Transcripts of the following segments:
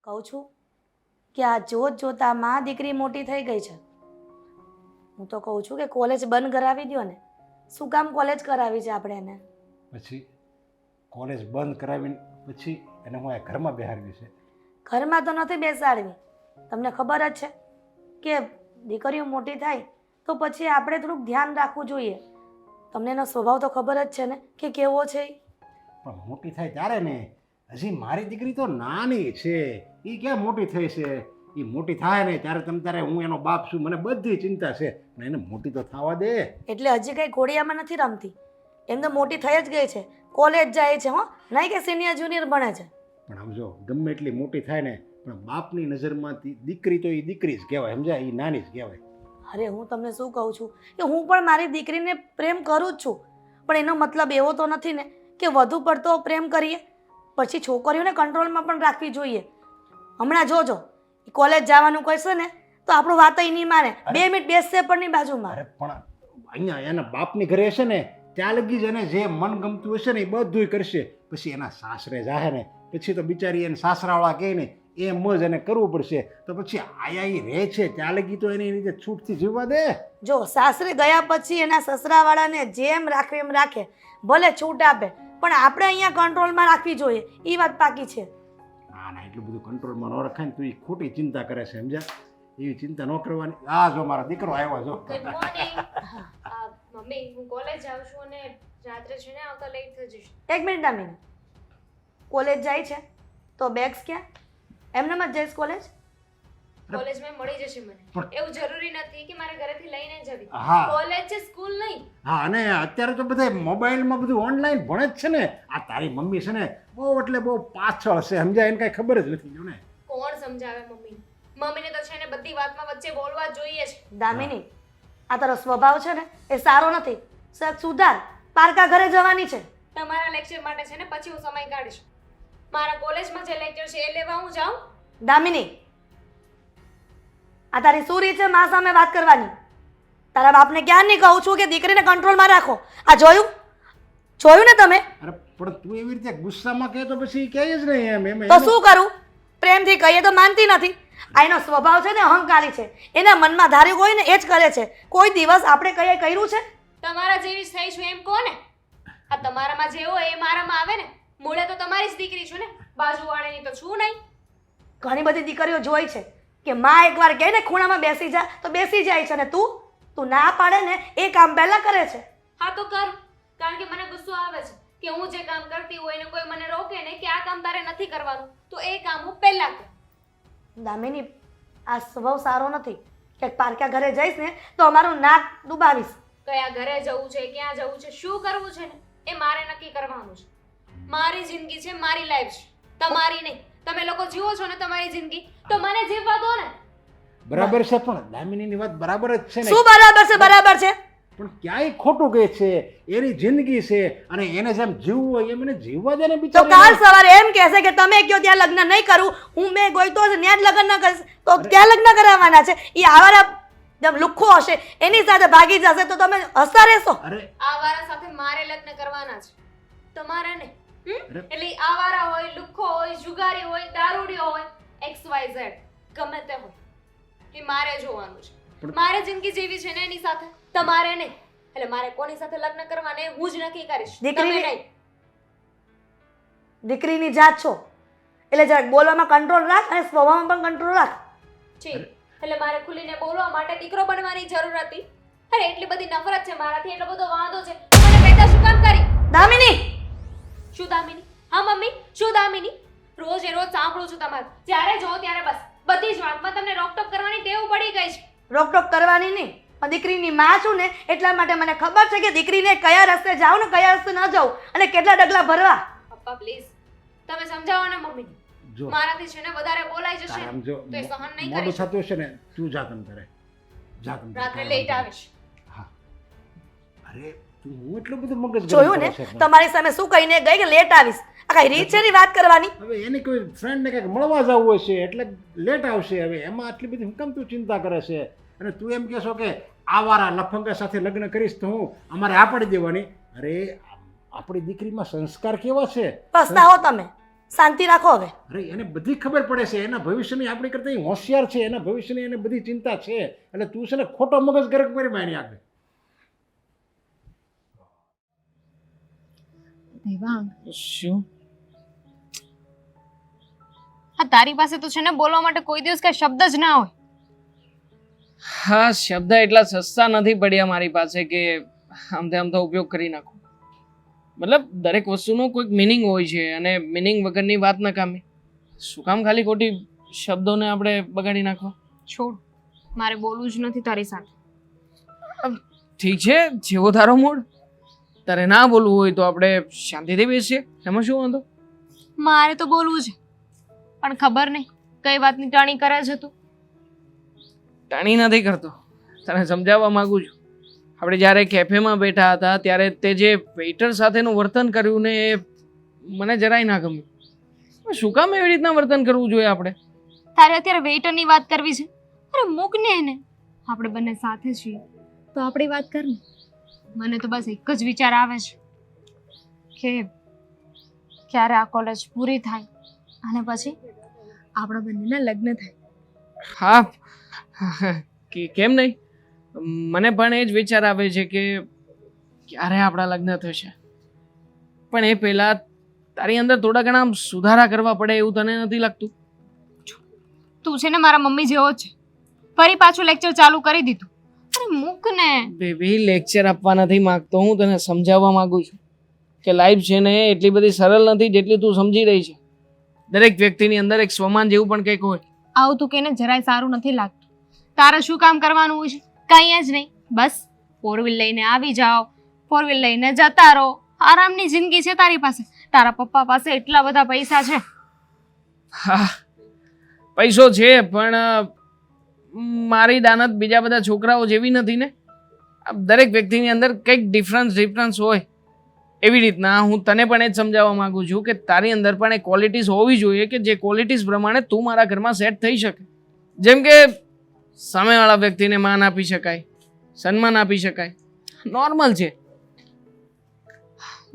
કહું છું કે આ જોત જોતામાં દીકરી મોટી થઈ ગઈ છે. હું તો કહું છું કે કોલેજ બંધ કરાવી દો ને. શું કામ કોલેજ કરાવી છે આપણે એને? પછી કોલેજ બંધ કરાવીને પછી એને હું આ ઘરમાં બેહાડવી છે. ઘરમાં તો નથી બેસાડવી. તમને ખબર જ છે કે દીકરીઓ મોટી થાય તો પછી આપણે થોડુંક ધ્યાન રાખવું જોઈએ. તમને એનો સ્વભાવ તો ખબર જ છે ને કે કેવો છે ઈ? પણ મોટી થાય ત્યારે ને. હજી મારી દીકરી તો નાની છે. એ ક્યાં મોટી થઈ છે? એ મોટી થાય ને ત્યારે તમ તારે હું એનો બાપ છું, મને બધી ચિંતા છે, પણ એને મોટી તો થવા દે. એટલે હજી કઈ ઘોડિયામાં નથી રમતી. એમ તો મોટી થઈ જ ગઈ છે, કોલેજ જાય છે, હો નહીં કે સિનિયર જુનિયર ભણે છે. પણ આમ જો ગમે એટલી મોટી થાય ને પણ બાપની નજરમાં દીકરી તો એ દીકરી જ કહેવાય, સમજાય? એ નાની જ કહેવાય. અરે હું તમને શું કહું છું કે હું પણ મારી દીકરીને પ્રેમ કરું જ છું, પણ એનો મતલબ એવો તો નથી ને કે વધુ પડતો પ્રેમ કરીએ. પછી છોકરીઓને કંટ્રોલમાં પણ રાખવી જોઈએ. હમણાં જોજો કોલેજ જવાનું કહેશે ને તો આપણું વાત નહીં માને. 2 મિનિટ બેસશે પણ નહીં બાજુમાં. અરે પણ અહીંયા એના બાપની ઘરે હશે ને ત્યાં લગી જ એને જે મન ગમતું હશે ને એ બધું કરશે. પછી એના સાસરે જાહે ને પછી તો બિચારી એને સાસરાવાળા કહે ને એમ જ એને કરવું પડશે. તો પછી આયા એ રહે છે ત્યાં લગી તો એને રીતે છૂટથી જીવવા દે. જો સાસરે ગયા પછી એના સસરાવાળાને જેમ રાખે એમ રાખે, ભલે છૂટ આપે, પણ આપણે અહીંયા કંટ્રોલમાં રાખવી જોઈએ. એ વાત પાકી છે. ના ના, એટલું બધું કંટ્રોલમાં ન રખાય ને તું એ ખોટી ચિંતા કરે છે, સમજ્યા? એવી ચિંતા ન કરવાની. આ જો મારો દીકરો આવ્યો જો. Good morning. મમ્મી હું કોલેજ જાઉં છું અને રાત્રે છે ને આવતા લેટ થઈ જઈશ. 1 મિનિટ ના મિનિટ. કોલેજ જાય છે તો બેગ્સ ક્યાં? એમનેમ જ જઈશ કોલેજ? કોલેજમાં મળી જશે મને. એવું જરૂરી નથી કે મારે ઘરેથી લઈને જવી. હા. કોલેજ છે, સ્કૂલ નહીં. હા, અને અત્યારે તો બધા મોબાઈલમાં બધું ઓનલાઈન ભણે જ છે ને. આ તારી મમ્મી છે ને બહુ એટલે બહુ પાછળ છે, સમજાય? એને કાંઈ ખબર જ નથી. જો ને કોણ સમજાવે મમ્મી? મમ્મીને તો છે ને બધી વાતમાં વચ્ચે બોલવા જોઈએ છે. દામિની, આ તારો સ્વભાવ છે ને એ સારો નથી. સર સુધાર. પારકા ઘરે જવાની છે. તમારા લેક્ચર માટે છે ને પછી હું સમય કાઢીશ. મારા કોલેજમાં જે લેક્ચર છે એ લેવા હું જાઉં. દામિની, આ તારી શું રીત છે મા સામે વાત કરવાની? તારા બાપને ક્યાં નહીં કહું છું કે દીકરીને કંટ્રોલમાં રાખો. આ જોયું ને તમે? અરે પણ તું એવી રીતે ગુસ્સામાં કહે તો પછી કહે જ નહીં એમ. તો શું કરું? પ્રેમથી કહીએ તો માનતી નથી. આ એનો સ્વભાવ છે ને અહંકારી છે. એના મનમાં ધાર્યું હોય ને એ જ કરે છે. કોઈ દિવસ આપણે કહીએ કર્યું છે? તમારા જેવી જ થઈ છું એમ કહો ને. આ તમારામાં જે હોય એ મારામાં આવે ને. મૂળે તો તમારી જ દીકરી છું ને, બાજુવાળાની તો છું નહીં. ઘણી બધી દીકરીઓ જોઈ છે કે માં એકવાર કહે ને ખૂણામાં બેસી જા તો બેસી જાય છે, ને તું ના પાડે ને એ કામ પહેલા કરે છે. હા તો કર, કારણ કે મને ગુસ્સો આવે છે કે હું જે કામ કરતી હોય ને કોઈ મને રોકે ને કે આ કામ તારે નથી કરવાનું તો એ કામ હું પહેલા કર. દામિની, આ સ્વભાવ સારો નથી. ક્યાંક પારકા ઘરે જઈશ ને તો અમારું નાક ડુબાવીશ. કયા ઘરે જવું છે, ક્યાં જવું છે, શું કરવું છે ને એ મારે નક્કી કરવાનું છે. મારી જિંદગી છે, મારી લાઈફ છે, તમારી નહીં. તમે લોકો જીવો છો ને તમારી જિંદગી, તો મને જીવવા દો ને. બરાબર છે, પણ દામિનીની વાત બરાબર જ છે ને. શું બરાબર છે? બરાબર છે પણ ક્યાંય ખોટું કહે છે. એની જિંદગી છે અને એને જેમ જીવવું હોય એમ એને જીવવા દે ને તો બિચારી. કાલ સવારે એમ કહેશે કે તમે કયો ત્યાં લગ્ન નહીં કરું, હું મેં ગોઈતો હશે ત્યાં જ લગ્ન ન કરીશ, તો ત્યાં લગ્ન કરાવવાના છે. એ આવારા જેમ લુખ્ખો હશે એની સાથે ભાગી જશે તો તમે હસતા રહેશો? અરે આ વારા સાથે મારે લગ્ન કરવાના છે, તમારે નહીં. એટલે ઈ આવારા હોય, લુખ્ખો હોય, જુગારી હોય, દારૂડિયો હોય, XYZ ગમે તે હોય, એ મારે જોવાનું છે. મારે જિંદગી જેવી છે ને એની સાથે, તમારે નહીં. એટલે મારે કોની સાથે લગ્ન કરવાને એ હું જ નક્કી કરીશ, તમે નહીં. દીકરીની જાત છો એટલે જરાક બોલવામાં કંટ્રોલ રાખ અને સ્વભાવમાં પણ કંટ્રોલ રાખ. જી, એટલે મારે ખુલીને બોલવા માટે દીકરો બનવાની જરૂર હતી? અરે એટલી બધી નફરત છે મારાથી, એટલો બધો વાંધો છે, તો મને પેદા શું કામ કરી? દામિની, શું દામિની? હા મમ્મી, શું દામિની? રોજ એ રોજ સાંભળું છું તમારું. જ્યારે જો ત્યારે બસ બધી જ વાતમાં તમને રોકટોક કરવાની ટેવ પડી ગઈ છે. રોકટોક કરવાની નહીં, પણ દીકરીની માં છું ને એટલા માટે મને ખબર છે કે દીકરીને કયા રસ્તે જાવ ને કયા રસ્તે ન જાવ અને કેટલા ડગલા ભરવા. પપ્પા પ્લીઝ તમે સમજાવો ને મમ્મીને. જો મારાથી છે ને વધારે બોલાઈ જશે આમ ને જો તો એ સહન નહીં મોડું કરી. થતું હશે ને તું જા તમ કરે. જા તમ રાત્રે લેટ આવીશ. હા. અરે તું હું એટલું બધું મગજ જોયું ને તમારી સામે શું કહીને ગઈ કે લેટ આવીશ? આ કઈ રીત છે ની વાત કરવાની? હવે એની કોઈ ફ્રેન્ડને કંઈક મળવા જવું હશે એટલે લેટ આવશે. હવે એમાં આટલી બધી હું કેમ તું ચિંતા કરે છે? અને તું એમ કહેશો કે આવારા લફંગા સાથે લગ્ન કરીશ તો હું અમારે આ પાડી દેવાની? અરે આપણી દીકરીમાં સંસ્કાર કેવા છે? પસ્તાવો તમે. શાંતિ રાખો હવે. અરે એને બધી ખબર પડે છે, એના ભવિષ્યની આપણી કરતાં ઈ હોશિયાર છે, એના ભવિષ્યની એને બધી ચિંતા છે. એટલે તું છે ને ખોટો મગજ ગરક કરી મારી આગળ. દેવાંગ, શું? આ તારી પાસે તો છે ને બોલવા માટે કોઈ દિવસ કઈ શબ્દ જ ના હોય. હા, શબ્દ એટલા સસ્તા નથી પડ્યા મારી પાસે કે આમ તેમ તો ઉપયોગ કરી નાખું. મતલબ દરેક વસ્તુનો કોઈક મિનિંગ હોય છે અને મિનિંગ વગરની વાત ન કામે. શું કામ ખાલી ખોટી શબ્દોને આપણે બગાડી નાખવા? છોડ, મારે બોલવું જ નથી તારી સાથે. ઠીક છે, જેવો તારો મૂડ. તારે ના બોલવું હોય તો આપણે શાંતિથી બેસીએ, એમાં શું વાંધો? મારે તો બોલવું છે, પણ ખબર નહીં કઈ વાતની ટાણી કરે છે તું. ટાણી નથી કરતો, તને સમજાવવા માંગુ છું. આપણે જ્યારે કેફેમાં બેઠા હતા ત્યારે તે જે વેઇટર સાથેનું વર્તન કર્યું ને એ મને જરાય ના ગમ્યું. શું કામ એવી રીતના વર્તન કરવું જોઈએ આપણે? તારે અત્યારે વેઇટરની વાત કરવી છે? અરે મૂક ને એને, આપણે બંને સાથે છીએ તો આપણી વાત કર ને. મને તો બસ એક જ વિચાર આવે છે કે ક્યારે આ કોલેજ પૂરી થાય અને પછી આપણા બંનેના લગ્ન થાય. હા, કેમ નહીં? મને પણ એ જ વિચાર આવે છે કે ક્યારે આપણા લગ્ન થશે. પણ એ પહેલાં તારી અંદર થોડા ઘણા સુધારા કરવા પડે એવું તને નથી લાગતું? તું છે ને મારા મમ્મી જેવો જ છે, ફરી પાછું લેક્ચર ચાલુ કરી દીધું. અરે મૂક ને. બેબી, લેક્ચર આપવા નથી માંગતો, હું તને સમજાવવા માંગુ છું કે લાઈફ છે ને એટલી બધી સરળ નથી જેટલી તું સમજી રહી છે. દરેક વ્યક્તિની અંદર એક સ્વમાન જેવું પણ કંઈક હોય. આવું તું કેને જરાય સારું નથી લાગતું. તારે શું કામ કરવાનું હોય છે? કંઈ જ નહીં, બસ ફોર વ્હીલ લઈને આવી જાઓ, ફોર વ્હીલ લઈને જતા રહો. આરામની જિંદગી છે તારી પાસે. તારા પપ્પા પાસે એટલા બધા પૈસા છે. હા, પૈસો છે, પણ મારી દાનત બીજા બધા છોકરાઓ જેવી નથી ને. દરેક વ્યક્તિની અંદર કંઈક ડિફરન્સ હોય. એવી રીતના હું તને પણ એ જ સમજાવવા માંગુ છું કે તારી અંદર પણ એ ક્વોલિટીઝ હોવી જોઈએ કે જે ક્વોલિટીઝ પ્રમાણે તું મારા ઘરમાં સેટ થઈ શકે. જેમ કે સામેવાળા વ્યક્તિને માન આપી શકાય, સન્માન આપી શકાય, નોર્મલ છે.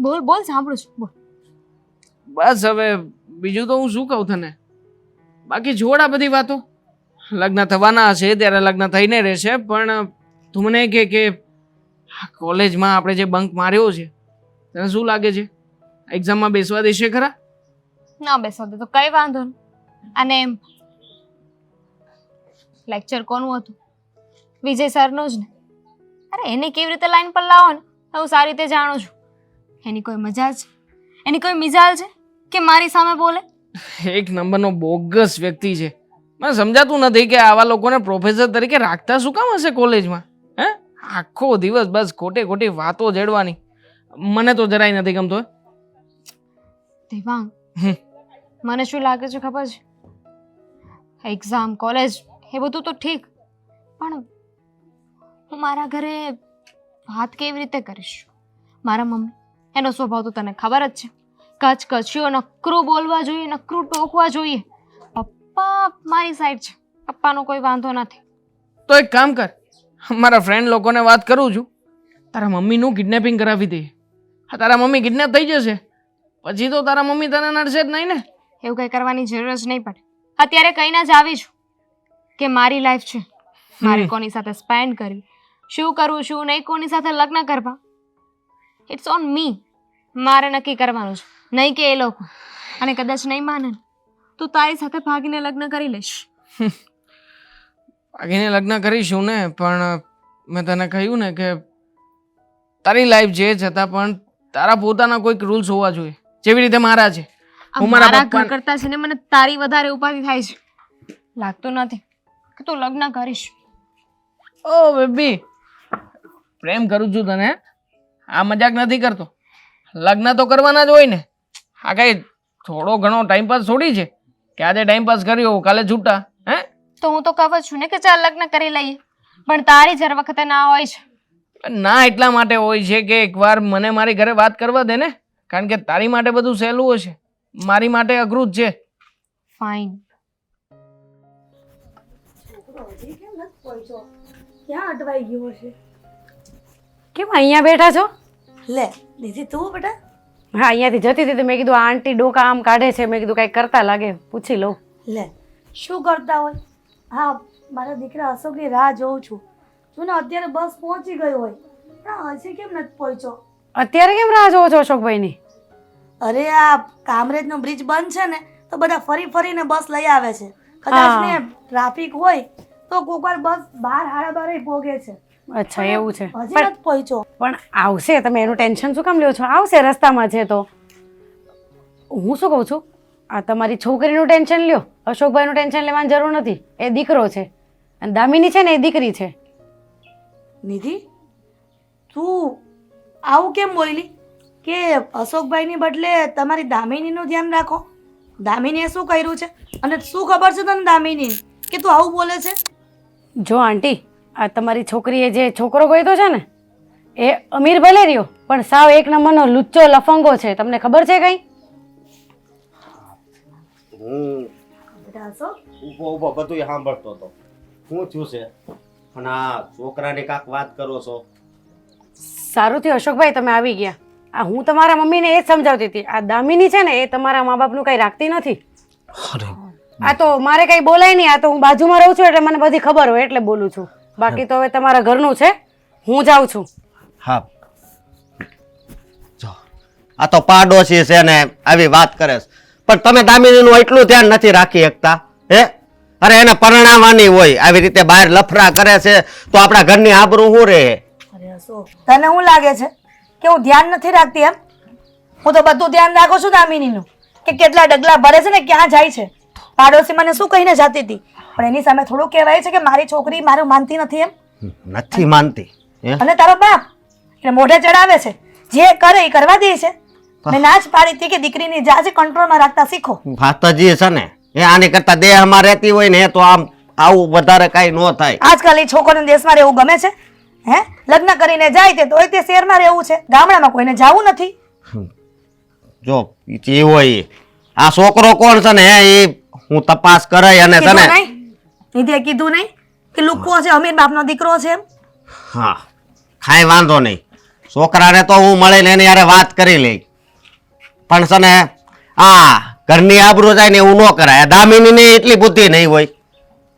બોલ બોલ, સાંભળું છું, બોલ. બસ હવે બીજું તો હું શું કહું તને? બાકી જોડ આ બધી વાતો. લગ્ન થવાના હશે ત્યારે લગ્ન થઈને રહેશે, પણ તું મને કે કોલેજમાં આપણે જે બંક માર્યો છે તને શું લાગે છે? એક્ઝામમાં બેસવા દેશે ખરા? ના બેસવા દે તો કઈ વાંધો નહીં. અને એમ લેક્ચર કોનું હતું? વિજય સરનું જ ને. અરે એને કેવી રીતે લાઈન પર લાવો ને હું સારી રીતે જાણું છું. એની કોઈ મજા છે? એની કોઈ મિજાલ છે કે મારી સામે બોલે? એક નંબરનો બોગસ વ્યક્તિ છે. મને સમજાતું નથી કે આવા લોકોને પ્રોફેસર તરીકે રાખતા શું કામ હશે કોલેજમાં? હે, આખો દિવસ બસ ખોટી વાતો જડવાની. મને તો જરાય નથી ગમતો. દેવાંગ, મને શું લાગે છે ખબર છે? એક્ઝામ, કોલેજ એ બધું તો ઠીક, પણ હું મારા ઘરે વાત કેવી રીતે કરીશ? મારા મમ્મી, એનો સ્વભાવ તો તને ખબર જ છે. કચકચીઓ નકરું બોલવા જોઈએ, નકરું ટોકવા જોઈએ. પપ્પા મારી સાઈડ છે, પપ્પાનો કોઈ વાંધો નથી. તો એક કામ કર, મારા ફ્રેન્ડ લોકોને વાત કરું છું, તારા મમ્મીનું કિડનેપિંગ કરાવી દઈએ. તારા મમ્મી કિડનેપ થઈ જશે પછી તો તારા મમ્મી તને નડશે જ નહીં ને. એવું કંઈ કરવાની જરૂર જ નહીં પડે. અત્યારે કહીને જ આવી છું કે મારી લાઈફ છે, મારે કોની સાથે સ્પેન્ડ કરવી, શું કરવું શું નહીં, કોની સાથે લગ્ન કરવા, ઇટ્સ ઓન મી. મારે નક્કી કરવાનું છે, નહીં કે એ લોકો. અને કદાચ નહીં માને તો તારી સાથે ભાગીને લગ્ન કરી લઈશ. ભાગીને લગ્ન કરીશું ને, પણ મેં તને કહ્યું ને કે તારી લાઈફ જે છતાં પણ તારા પોતાના કોઈક રૂલ્સ હોવા જોઈએ, જેવી રીતે મારા છે. હું મારા ઘર કરતા છે ને મને તારી વધારે ઉપાધિ થાય છે. લાગતું નથી કે તું લગ્ન કરીશ. ઓ બેબી, પ્રેમ કરું છું તને, આ મજાક નથી કરતો. લગ્ન તો કરવાના જ હોય ને. આ કઈ થોડો ઘણો ટાઈમપાસ થોડી છે કે આજે ટાઈમપાસ કર્યો કાલે છૂટા? હે, તો હું તો કહું જ છું ને કે ચાલ લગ્ન કરી લઈએ, પણ તારી જર વખતે ના હોય છે. ના એટલા માટે હોય છે કે એકવાર મને મારી ઘરે વાત કરવા દે ને, કારણ કે તારી માટે બધું સહેલું હશે, મારી માટે અઘરું જ છે. ફાઇન. ક્યાં અટવાઈ ગયો છે? કેમ અહીંયા બેઠા છો? લે દીદી તું બેટા, હા અહીંયાથી જતી હતી તો મેં કીધું આ આંટી ડોકા આમ કાઢે છે મેં કીધું કાંઈક કરતા લાગે પૂછી લઉં. લે શું કરતા હોય? હા, મારા દીકરા અશોકની રાહ જોઉં છું. જો ને અત્યારે બસ પહોંચી ગઈ હોય પણ હજી કેમ નથી પહોંચ્યો? અત્યારે કેમ રાહ જોવો છો અશોકભાઈની? અરે આ કામરેજનો બ્રિજ બંધ છે ને તો બધા ફરી ફરીને બસ લઈ આવે છે. કદાચ હા. ને ટ્રાફિક હોય તો કોક વાર બસ 12:30 ભોગે છે. અચ્છા એવું છે. હજી પણ નથી પહોંચ્યો. પણ આવશે, તમે એનું ટેન્શન શું કામ લ્યો છો? આવશે, રસ્તામાં છે તો. હું શું કહું છું, આ તમારી છોકરીનું ટેન્શન લ્યો, અશોકભાઈનું ટેન્શન લેવાની જરૂર નથી. એ દીકરો છે અને દામિની છે ને એ દીકરી છે. નિધિ, તું આવું કેમ બોલી કે અશોકભાઈની બદલે તમારી દામિનીનું ધ્યાન રાખો? દામિનીએ શું કર્યું છે અને શું ખબર છે તને દામિની કે તું આવું બોલે છે? જો આંટી, આ તમારી છોકરીએ જે છોકરો ગોઈતો છે ને એ અમીર ભલે રહ્યો પણ સાવ એક નંબરનો લુચ્ચો લફંગો છે. તમને ખબર છે કઈ? હું બેટા અશોક, ઊભો ઊભો બધું સાંભળતો હતો. શું થયું છે? પણ આ છોકરાની કાંક વાત કરો છો. સારું થયું અશોકભાઈ તમે આવી ગયા. આ હું તમારા મમ્મીને એ જ સમજાવતી હતી. આ દામિની છે ને એ તમારા મા બાપનું કંઈ રાખતી નથી. આ તો મારે કંઈ બોલાય નહીં. આ તો હું બાજુમાં રહું છું એટલે મને બધી ખબર હોય એટલે બોલું છું. બાકી તો હવે તમારા ઘરનું છે, હું જાઉં છું. હા, જો આ તો પાડોશી છે ને આવી વાત કરે છે. પણ તમે દામિનીનું એટલું ધ્યાન નથી રાખી શકતા હે? અરે એને પરણાવવાની હોય, આવી રીતે બહાર લફરા કરે છે તો આપણા ઘરની આબરૂ શું રહે? અરે અશોક, તને શું લાગે છે કે હું ધ્યાન નથી રાખતી એમ? હું તો બધું ધ્યાન રાખું છું દામિનીનું કે કેટલા ડગલા ભરે છે ને ક્યાં જાય છે. પાડોશી મને શું કહીને જતી હતી પણ એની સામે થોડું કહેવાય છે કે મારી છોકરી મારું માનતી નથી એમ. નથી માનતી હે? અને તારો બાપ એને મોઢે ચડાવે છે, જે કરે એ કરવા દે છે. મેં ના જ પાડી હતી કે દીકરીની જાજ કંટ્રોલમાં રાખતા શીખો. વાત જ એ છે ને, એ આની કરતા દેહમાં રહેતી હોય ને તો આમ આવું વધારે કાંઈ ન થાય. આજકાલ એ છોકરીને દેશમાં રહેવું ગમે છે? હે, લગ્ન કરીને જાય તે તોય તે શહેરમાં રહેવું છે, ગામડામાં કોઈને જવું નથી. જો એ હોય આ છોકરો કોણ છે ને એ હું તપાસ કરાય અને કીધું તને નહીં? નિધિએ કીધું નહીં કે લુક્કો છે, અમીર બાપનો દીકરો છે એમ? હા કાંઈ વાંધો નહીં. છોકરાને તો હું મળીને એની યારે વાત કરી લઈ. પણ છે ને આ ઘરની આબરૂ જાય ને એવું ન કરાય. દામિનીની એટલી બુદ્ધિ નહીં હોય.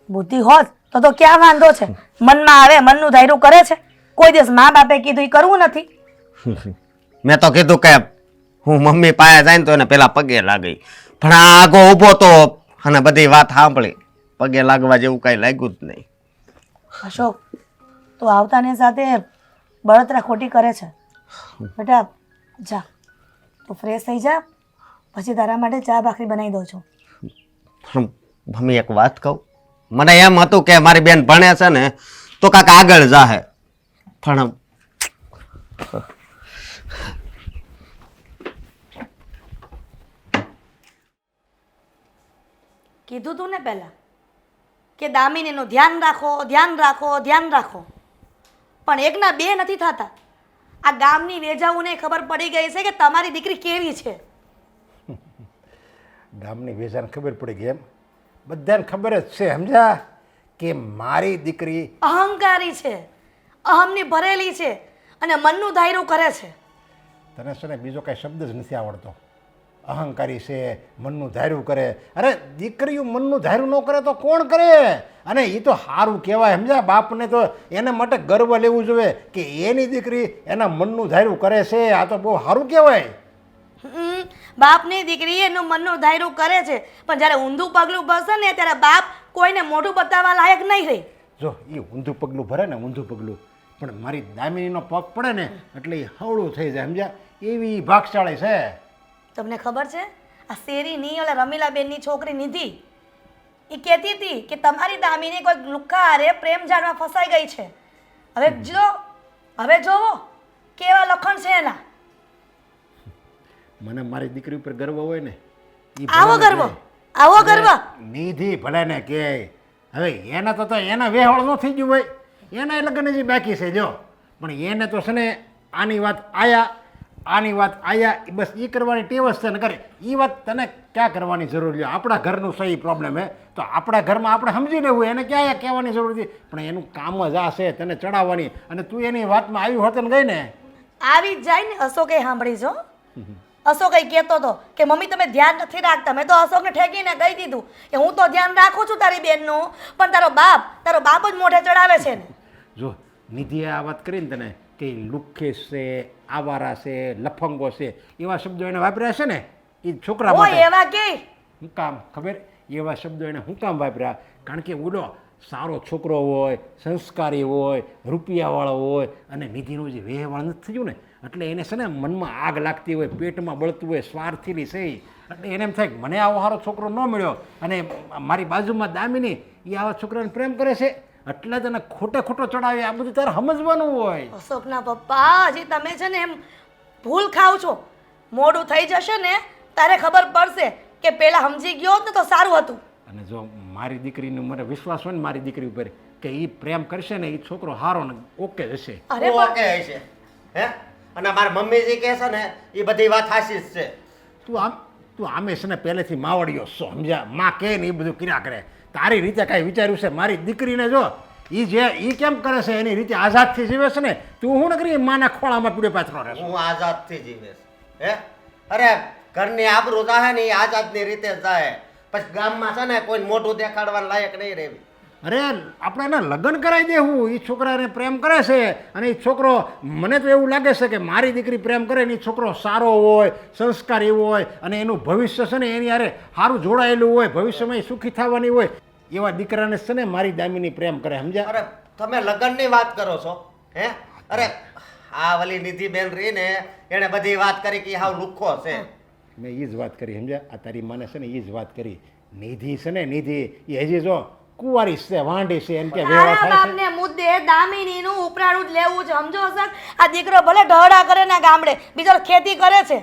બુદ્ધિ હોત તો ક્યાં વાંધો છે? મનમાં આવે, મનનું ધાર્યું કરે છે. કોઈ દિવસ મા બાપે કીધું એ કરવું નથી. મેં તો કીધું કે હું મમ્મી પાસે જાય ને તો એને પેલા પગે લાગી. પણ આ આગો ઊભો તો અને બધી વાત સાંભળી, પગે લાગવા જેવું કાંઈ લાગ્યું જ નહીં. અશોક, તો આવતાની સાથે બળતરા ખોટી કરે છે. બેટા જા, તું ફ્રેશ થઈ જા, પછી તારા માટે ચા ભાખરી બનાવી દઉં છું. પણ મમ્મી એક વાત કહું, મને એમ હતું કે મારી બેન ભણે છે ને તો કાંક આગળ જાહે. પણ કીધું તું ને પહેલા કે દામિનીનું ધ્યાન રાખો, ધ્યાન રાખો, ધ્યાન રાખો. પણ એકના બે નથી થતા. આ ગામની વેજાઓને ખબર પડી ગઈ છે કે તમારી દીકરી કેવી છે. ગામની વેચાને ખબર પડી ગઈ એમ? બધાને ખબર જ છે સમજ્યા કે મારી દીકરી અહંકારી છે, અહમની ભરેલી છે અને મનનું ધાર્યું કરે છે. તને છે ને બીજો કાંઈ શબ્દ જ નથી આવડતો. અહંકારી છે, મનનું ધાર્યું કરે. અરે દીકરીઓ મનનું ધાર્યું ન કરે તો કોણ કરે? અને એ તો સારું કહેવાય સમજ્યા. બાપને તો એને માટે ગર્વ લેવું જોઈએ કે એની દીકરી એના મનનું ધાર્યું કરે છે. આ તો બહુ સારું કહેવાય. બાપની દીકરી એનું મનનું ધાર્યું કરે છે પણ જ્યારે ઊંધું પગલું ભરશે ને ત્યારે બાપ કોઈને મોઢું બતાવવા લાયક નહીં રહે. જો એ ઊંધું પગલું ભરે ને ઊંધું પગલું, પણ મારી દામિનીનો પગ પડે ને એટલે એ હવળું થઈ જાય સમજ્યા. એવી ભાગશાળી છે. તમને ખબર છે આ શેરીની ઓલા રમીલાબેનની છોકરી નિધિ એ કહેતી હતી કે તમારી દામિની કોઈ લુખ્ખા હારે પ્રેમ જાળમાં ફસાઈ ગઈ છે. હવે જોવો કેવા લખણ છે એના. મને મારી દીકરી ઉપર ગર્વ હોય ને ઈ આવો ભલે ગર્વ, ને કે. આવો ગર્વ. નિધિ ભલે ને કે હવે એના તો એના વેહળ ન થઈ ગયું હોય, એના લગ્ન હજી બાકી છે જો. પણ એને તો છે ને આની વાત આયા બસ એ કરવાની ટેવ જ છે ને કરે. એ વાત તને ક્યાં કરવાની જરૂર છે? આપણા ઘરનું સહી પ્રોબ્લેમ હે તો આપણા ઘરમાં આપણે સમજી લેવું, એને ક્યાં કહેવાની જરૂર નથી. પણ એનું કામ જ આ છે તને ચડાવવાની, અને તું એની વાતમાં આવી હોત ને ગઈ ને આવી જ જાય ને. અશોકે સાંભળી જો અશોક કઈ કહેતો હતો કે મમ્મી તમે ધ્યાન નથી રાખતા. મેં તો અશોકને ઠેકીને કહી દીધું કે હું તો ધ્યાન રાખું છું તારી બેનનું, પણ તારો બાપ જ મોઢે ચડાવે છે ને. જો નિધિએ આ વાત કરી ને તને કે લુખ્ખેસ છે, આવારા છે, લફંગો છે, એવા શબ્દો એને વાપર્યા છે ને એ છોકરા ઓય માટે. એવા કે શું કામ ખબર? એવા શબ્દો એને શું કામ વાપર્યા? કારણ કે ઓલો સારો છોકરો હોય, સંસ્કારી હોય, રૂપિયાવાળો હોય, અને નિધિનું જે વ્યવહાર નથી થયું ને એટલે એને છે ને મનમાં આગ લાગતી હોય, પેટમાં બળતું હોય, સ્વાર્થીની છે. એટલે એને એમ થાય કે મને આવો સારો છોકરો ન મળ્યો અને મારી બાજુમાં દામિની એ આવા છોકરાને પ્રેમ કરે છે એટલે તને ખોટો ચડાવે. આ બધું તારે સમજવાનું હોય. અશોકના પપ્પા હજી તમે છે ને એમ ભૂલ ખાવ છો. મોડું થઈ જશે ને તારે ખબર પડશે કે પેલા સમજી ગયો હોત ને તો સારું હતું. અને જો મારી દીકરીનો મને વિશ્વાસ હોય ને મારી દીકરી ઉપર કે એ પ્રેમ કરશે ને એ છોકરો હારો ને ઓકે જશે. અરે પણ ઓકે હશે હે અને મારા મમ્મી જે કહે છે ને એ બધી વાત સાચી જ છે. તું આમે છે ને પહેલેથી માવડીયો છો, સમજ્યા? માં કે ને એ બધું કર્યા કરે. તારી રીતે કાંઈ વિચાર્યું છે? મારી દીકરીને જો એ કેમ કરે છે એની રીતે આઝાદથી જીવે છે ને, તું હું ન કરી માના ખોળામાં પીડ્યો પાથરો રહેશે. હું આઝાદથી જીવીશ હે. અરે ઘરની આબરૂ જાહે ને એ આઝાદની રીતે જ જાહે. પછી ગામમાં છે ને કોઈ મોઢું દેખાડવા લાયક નહીં રહેવી. અરે આપણે એને લગ્ન કરાવી દેવું. એ છોકરાને પ્રેમ કરે છે અને એ છોકરો, મને તો એવું લાગે છે કે મારી દીકરી પ્રેમ કરે ને એ છોકરો સારો હોય, સંસ્કારી હોય અને એનું ભવિષ્ય છે ને એની હારે સારું જોડાયેલું હોય, ભવિષ્યમાં એ સુખી થવાની હોય એવા દીકરાને છે ને મારી દામિની પ્રેમ કરે, સમજ્યા? અરે તમે લગ્નની વાત કરો છો હે? અરે આ વલી નિધિ બેન રહી ને એને બધી વાત કરી કે હાવ લુખ્ખો છે. મેં એ જ વાત કરી, સમજ્યા? આ તારી માને છે ને એ જ વાત કરી. નિધિ છે ને નિધિ એ હજી જો કુંવારી છે, વાંઢી છે, એમ કે વ્યવહાર તારા થાય છે. બાપને મુદ્દે દામિનીનું ઉપરાણું જ લેવું છે, સમજો અશોક? આ દીકરો ભલે ઢહડા કરે ને ગામડે, બીજો ખેતી કરે છે.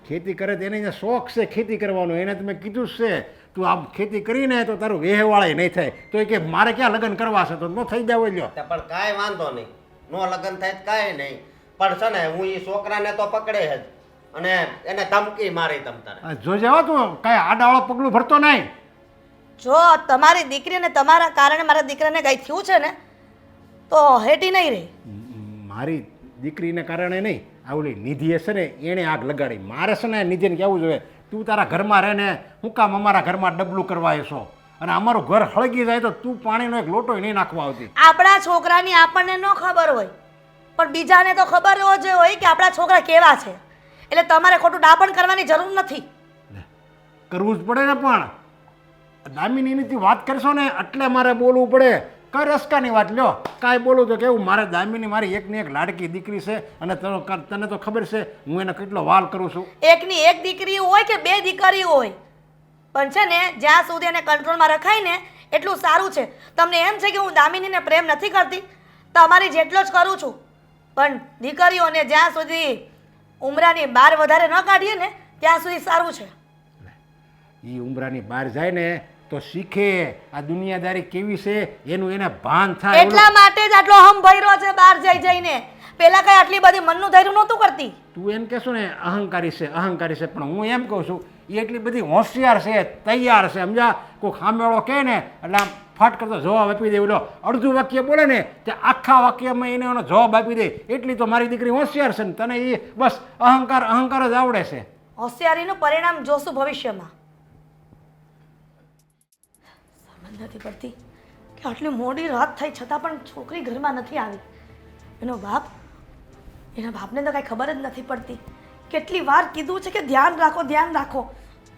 ખેતી કરે તો એને શોખ છે ખેતી કરવાનો. એને તમે કીધું જ છે તું આમ ખેતી કરીને તો તારું વેહવાળે નહીં થાય. તો એ કે મારે ક્યાં લગ્ન કરવા છે? તો ન થઈ જાવ લ્યો. પણ કાંઈ વાંધો નહીં, નો લગ્ન થાય તો કાંઈ નહીં. પણ છે ને હું એ છોકરાને તો પકડે જ અને એને ધમકી મારી તમ તારે. જોજે હો તું કાંઈ આડાવાળો પગલું ભરતો નહીં. જો તમારી દીકરીને તમારા કારણે મારા દીકરાને કંઈ થયું છે ને તો હેટી નહીં રહે. મારી દીકરીને કારણે નહીં, આ ઓલી નિધિએ છે ને એણે આગ લગાડી. મારે છે ને નિધિને કહેવું જોઈએ તું તારા ઘરમાં રહે ને હું કામ અમારા ઘરમાં ડબલું કરવા આવ્યો છો? અને અમારું ઘર હળગી જાય તો તું પાણીનો એક લોટો નહીં નાખવા આવતી. આપણા છોકરાની આપણને ન ખબર હોય પણ બીજાને તો ખબર જ હોય કે આપણા છોકરા કેવા છે. એટલે તમારે ખોટું ડાપણ કરવાની જરૂર નથી. કરવું જ પડે ને. પણ દામિનીની વાત કરશો ને એટલે મારે બોલવું પડે. કઈ રસકાની વાત લ્યો, કાંઈ બોલું તો કેવું મારે દામિની મારી એકની એક લાડકી દીકરી છે અને તને તો ખબર છે હું એને કેટલો વાલ કરું છું. એકની એક દીકરી હોય કે બે દીકરી હોય પણ છે ને જ્યાં સુધી એને કંટ્રોલમાં રખાય ને એટલું સારું છે. તમને એમ છે કે હું દામિનીને પ્રેમ નથી કરતી? તમારી જેટલો જ કરું છું. પણ દીકરીઓને જ્યાં સુધી ઉમરાની બહાર વધારે ન કાઢીએ ને ત્યાં સુધી સારું છે. એ ઉમરાની બહાર જાય ને તો શીખે આ દુનિયાદારી કેવી છે એનું એને ભાન થાય. એટલા માટે જ આટલો હમ ભર્યો છે બહાર જઈને. પેલા કઈ આટલી બધી મનનું ધૈર્ય નહોતું કરતી. તું એમ કહેશો ને અહંકારી છે અહંકારી છે, પણ હું એમ કહું છું એ એટલી બધી હોશિયાર છે, તૈયાર છે, સમજા? કોઈ ખામેળો કહે ને એટલે આમ ફટ કરતો જવાબ આપી દે. ઓલો અડધું વાક્ય બોલે ને તે આખા વાક્યમાં એને એનો જવાબ આપી દે. એટલી તો મારી દીકરી હોશિયાર છે ને તને એ બસ અહંકાર જ આવડે છે. હોશિયારીનું પરિણામ જોશું ભવિષ્યમાં. સમજ નથી પડતી કે આટલી મોડી રાત થઈ છતાં પણ છોકરી ઘરમાં નથી આવી. એના બાપને તો કાંઈ ખબર જ નથી પડતી. કેટલી વાર કીધું છે કે ધ્યાન રાખો ધ્યાન રાખો.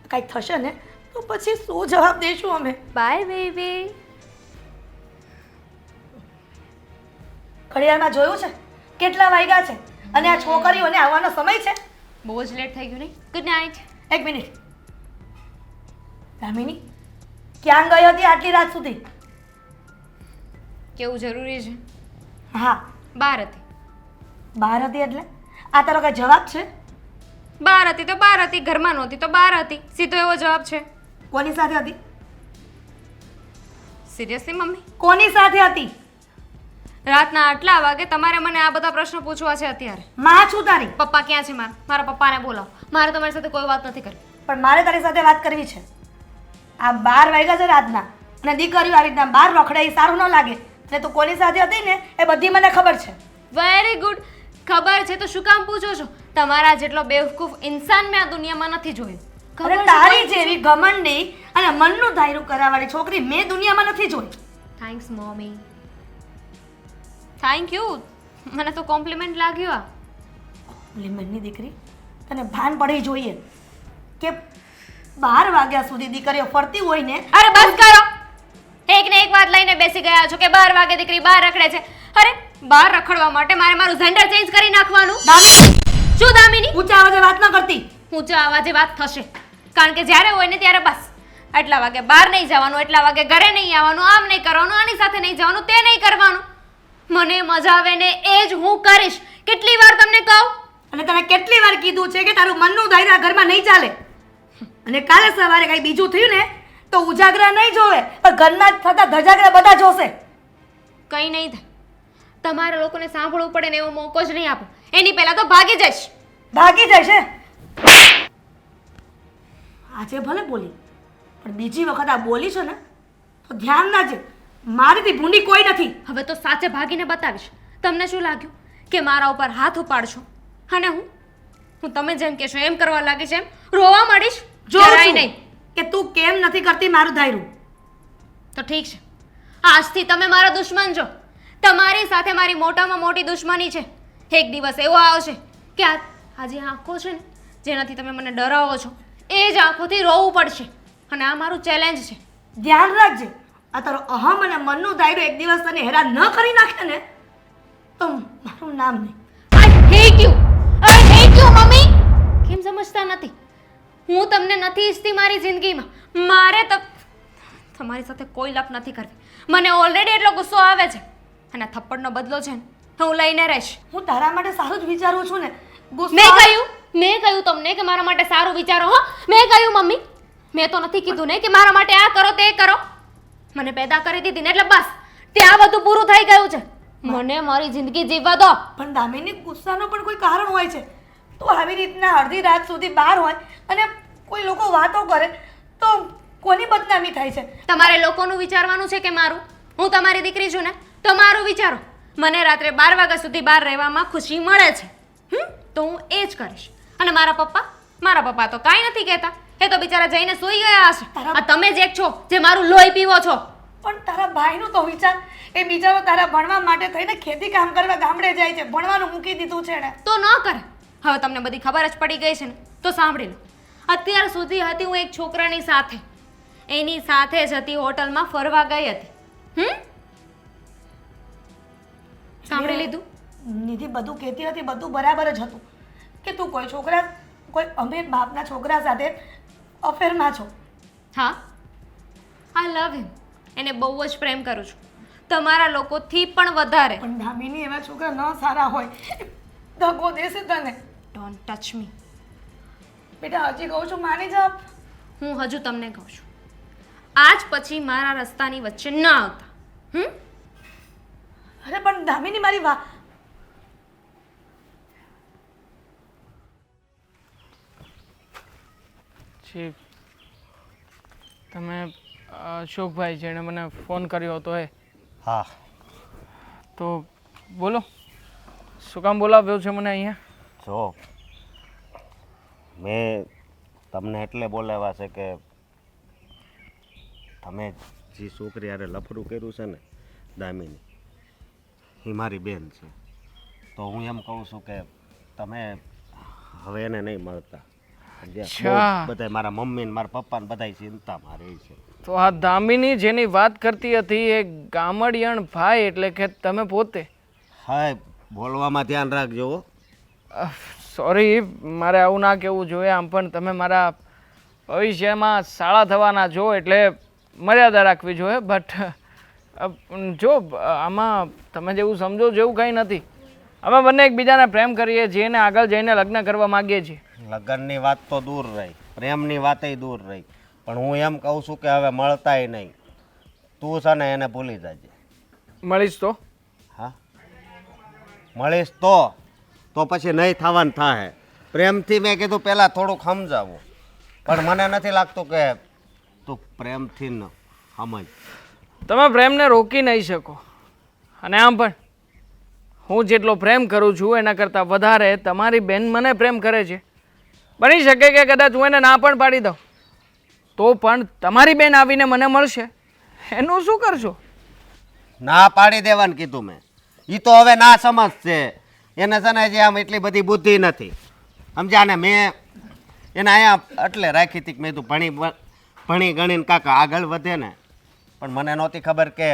કાંઈક થશે ને તો પછી શું જવાબ દઈશું અમે? Bye baby. ઘડિયાળમાં જોયું છે કેટલા વાગ્યા છે અને આ છોકરીઓને આવવાનો સમય છે? બહુ જ લેટ થઈ ગયું નહીં? Good night. એક મિનિટ, દામિની ક્યાં ગઈ હતી આટલી રાત સુધી? કેવું જરૂરી છે? હા, બહાર હતી. બહાર હતી એટલે આ તારો કઈ જવાબ છે? બહાર હતી તો બહાર હતી, ઘરમાં નહોતી તો બહાર હતી. સીધો એવો જવાબ છે. કોની સાથે હતી? Seriously mummy? કોની સાથે હતી? રાતના આટલા વાગે તમારે મને આ બધા પ્રશ્નો પૂછવા છે અત્યારે? માં છું તારી. પપ્પા ક્યાં છે? મારા પપ્પાને બોલાવો. મારે તમારી સાથે કોઈ વાત નથી કરવી. પણ મારે તારી સાથે વાત કરવી છે. આ 12 વાગ્યા છે રાતના અને દીકરીઓ આવી રીતના બહાર રખડે એ સારું ન લાગે. એટલે તું કોની સાથે હતી ને એ બધી મને ખબર છે. Very good. ખબર છે તો શું કામ પૂછો છો? તમારા જેટલો બેવકૂફ ઇન્સાન મેં આ દુનિયામાં નથી જોયો. અરે તારી જેવી ઘમંડી અને મનનું ધાયરું કરાવવાળી છોકરી મેં દુનિયામાં નથી જોઈ. Thanks mummy. Thank you. મને તો કોમ્પ્લિમેન્ટ લાગ્યો આ. લીમનની દીકરી, તને ભાન પડવી જોઈએ કે 12 વાગ્યા સુધી દીકરીઓ ફરતી હોય ને. અરે બસ કરો. એક ને એક વાત લઈને બેસી ગયા છો કે 12 વાગે દીકરી બહાર રખડે છે. અરે બહાર રખડવા માટે મારે મારું જેન્ડર ચેન્જ કરી નાખવાનું? શું દામિની? ઊંચા અવાજે વાત ન કરતી. ઊંચા અવાજે વાત થશે, કારણ કે જ્યારે હોય ને ત્યારે બસ આટલા વાગે બહાર નહીં જવાનું, એટલા વાગે ઘરે નહીં આવવાનું, આમ નહીં કરવાનું, આની સાથે નહીં જવાનું, તે નહીં કરવાનું. મને મજા આવે ને એ જ હું કરીશ. કેટલી વાર તમને કહું? અને તને કેટલી વાર કીધું છે કે તારું મનનું ધાયરું આ ઘરમાં નહીં ચાલે. અને કાલે સવારે કઈ બીજું થયું ને તો ઉજાગરા નહીં જોવે, પણ ઘરના જ થતા ધજાગરા બધા જોશે. કંઈ નહીં થાય. તમારે લોકોને સાંભળવું પડે ને એવો મોકો જ નહીં આપો. એની પહેલા તો ભાગી જઈશ. ભાગી જશે. આજે ભલે બોલી, પણ બીજી વખત આ બોલી છે ને તો ધ્યાન રાખજે, મારીથી ભૂંડી કોઈ નથી. હવે તો સાચે ભાગીને બતાવીશ. તમને શું લાગ્યું કે મારા ઉપર હાથ ઉપાડશો અને હું તમે જેમ કહેશો એમ કરવા લાગીશ, એમ રોવા માંડીશ? જોઉં જરાય છું નહીં. કે તું કેમ નથી કરતી મારું ધાયરું. તો ઠીક છે, આજથી તમે મારા દુશ્મન છો. તમારી સાથે મારી મોટામાં મોટી દુશ્મની છે. એક દિવસ એવો આવશે કે આજે આંખો છે ને જેનાથી તમે મને ડરાવો છો એ જ આંખોથી રોવું પડશે. અને આ મારું ચેલેન્જ છે. ધ્યાન રાખજે, આ તારો અહમ અને મનનું ધાયરું એક દિવસ તને હેરાન ન કરી નાખે ને તો મારું નામ નહીં. I hate you mummy. કેમ સમજતા નથી? હું તમને નથી ઈચ્છતી મારી જિંદગીમાં. મારે તમારી સાથે કોઈ લપ નથી કરવી. મને ઓલરેડી એટલો ગુસ્સો આવે છે અને આ થપ્પડનો બદલો છે ને હું લઈને રહીશ. હું તારા માટે સારું જ વિચારું છું ને. ગુસ્સો મેં કહ્યું તમને કે મારા માટે સારું વિચારો. હા, મેં કહ્યું મમ્મી. મેં તો નથી કીધું ને કે મારા માટે આ કરો તે કરો. મને પેદા કરી દીધી ને એટલે બસ ત્યાં બધું પૂરું થઈ ગયું છે. મને મારી જિંદગી જીવવા દો. પણ દામિની, ગુસ્સાનો પણ કોઈ કારણ હોય છે. તું આવી રીતના અડધી રાત સુધી બહાર હોય અને કોઈ લોકો વાતો કરે તો કોની બદનામી થાય છે? તમારે લોકોનું વિચારવાનું છે કે મારું? હું તમારી દીકરી છું ને તો મારું વિચારો. મને રાત્રે 12 વાગ્યા સુધી બહાર રહેવામાં ખુશી મળે છે તો હું એ જ કરીશ. અને મારા પપ્પા તો કાંઈ નથી કહેતા. એ તો બિચારા જઈને સૂઈ ગયા હશે. આ તમે જ એક છો જે મારું લોહી પીવો છો. પણ તારા ભાઈનું તો વિચાર. એ બિચારો તારા ભણવા માટે થઈને ખેતી કામ કરવા ગામડે જાય છે, ભણવાનું મૂકી દીધું છે ને. તો ન કરે. હવે તમને બધી ખબર જ પડી ગઈ છે ને તો સાંભળી લો. અત્યાર સુધી હતી હું એક છોકરાની સાથે, એની સાથે જ હતી, હોટલમાં ફરવા ગઈ હતી. સાંભળી લીધું? નિધિ બધું કહેતી હતી, બધું બરાબર જ હતું કે તું કોઈ અમીર બાપના છોકરા સાથે અફેરમાં છો. હા, આઈ લવ હિમ. એને બહુ જ પ્રેમ કરું છું, તમારા લોકોથી પણ વધારે. પણ દામિની, એવા છોકરા ન સારા હોય, દગો દેશે તને. Don't touch me. બેટા, હજી કહું છું, માની જા. હું હજુ તમને કહું છું, આજ પછી મારા રસ્તાની વચ્ચે ન આવતા. અરે પણ દામિની, મારી વાત. જી, તમે અશોકભાઈ જેણે મને ફોન કર્યો હતો એ? હા. તો બોલો, શું કામ બોલાવ્યો છે મને અહીંયા? જો મેં તમને એટલે બોલાવ્યા છે કે તમે જે છોકરી હારે લફરું કર્યું છે ને દામિની, એ મારી બેન છે. તો હું એમ કહું છું કે તમે હવે એને નહીં મળતા. બધા મારા મમ્મી ને મારા પપ્પા ને બધા ચિંતામાં રહે છે. તો આ દામિની જેની વાત કરતી હતી એ ગામડિયણ ભાઈ એટલે કે તમે પોતે? હા, બોલવામાં ધ્યાન રાખજો. સોરી, મારે આવું ના કહેવું જોઈએ. આમ પણ તમે મારા ભવિષ્યમાં શાળા થવાના છો એટલે મર્યાદા રાખવી જોઈએ. બટ જો આમાં તમે જેવું સમજો જેવું કંઈ નથી. અમે બંને એકબીજાને પ્રેમ કરીએ છીએ ને આગળ જઈને લગ્ન કરવા માગીએ છીએ. લગ્નની વાત તો દૂર રહી, પ્રેમની વાતય દૂર રહી, પણ હું એમ કહું છું કે હવે મળતાય નહીં. તું છે ને એને ભૂલી જજે. મળીશ તો? હા, મળીશ તો પછી નહીં થવાનું થાય. પ્રેમથી મેં કીધું પહેલાં થોડુંક સમજાવું, પણ મને નથી લાગતું કે તું પ્રેમથી ન સમજ. તમે પ્રેમને રોકી નહીં શકો. અને આમ પણ હું જેટલો પ્રેમ કરું છું એના કરતાં વધારે તમારી બેન મને પ્રેમ કરે છે. બની શકે કે કદાચ હું એને ના પણ પાડી દઉં તો પણ તમારી બેન આવીને મને મળશે એનું શું કરશો? ના પાડી દેવાનું કીધું મેં. ઈ તો હવે ના સમજશે. એને છે ને હજી આમ એટલી બધી બુદ્ધિ નથી સમજ્યા ને. મેં એને અહીંયા એટલે રાખી હતી કે મેં તું ભણી ગણીને કાકા આગળ વધે ને, પણ મને નહોતી ખબર કે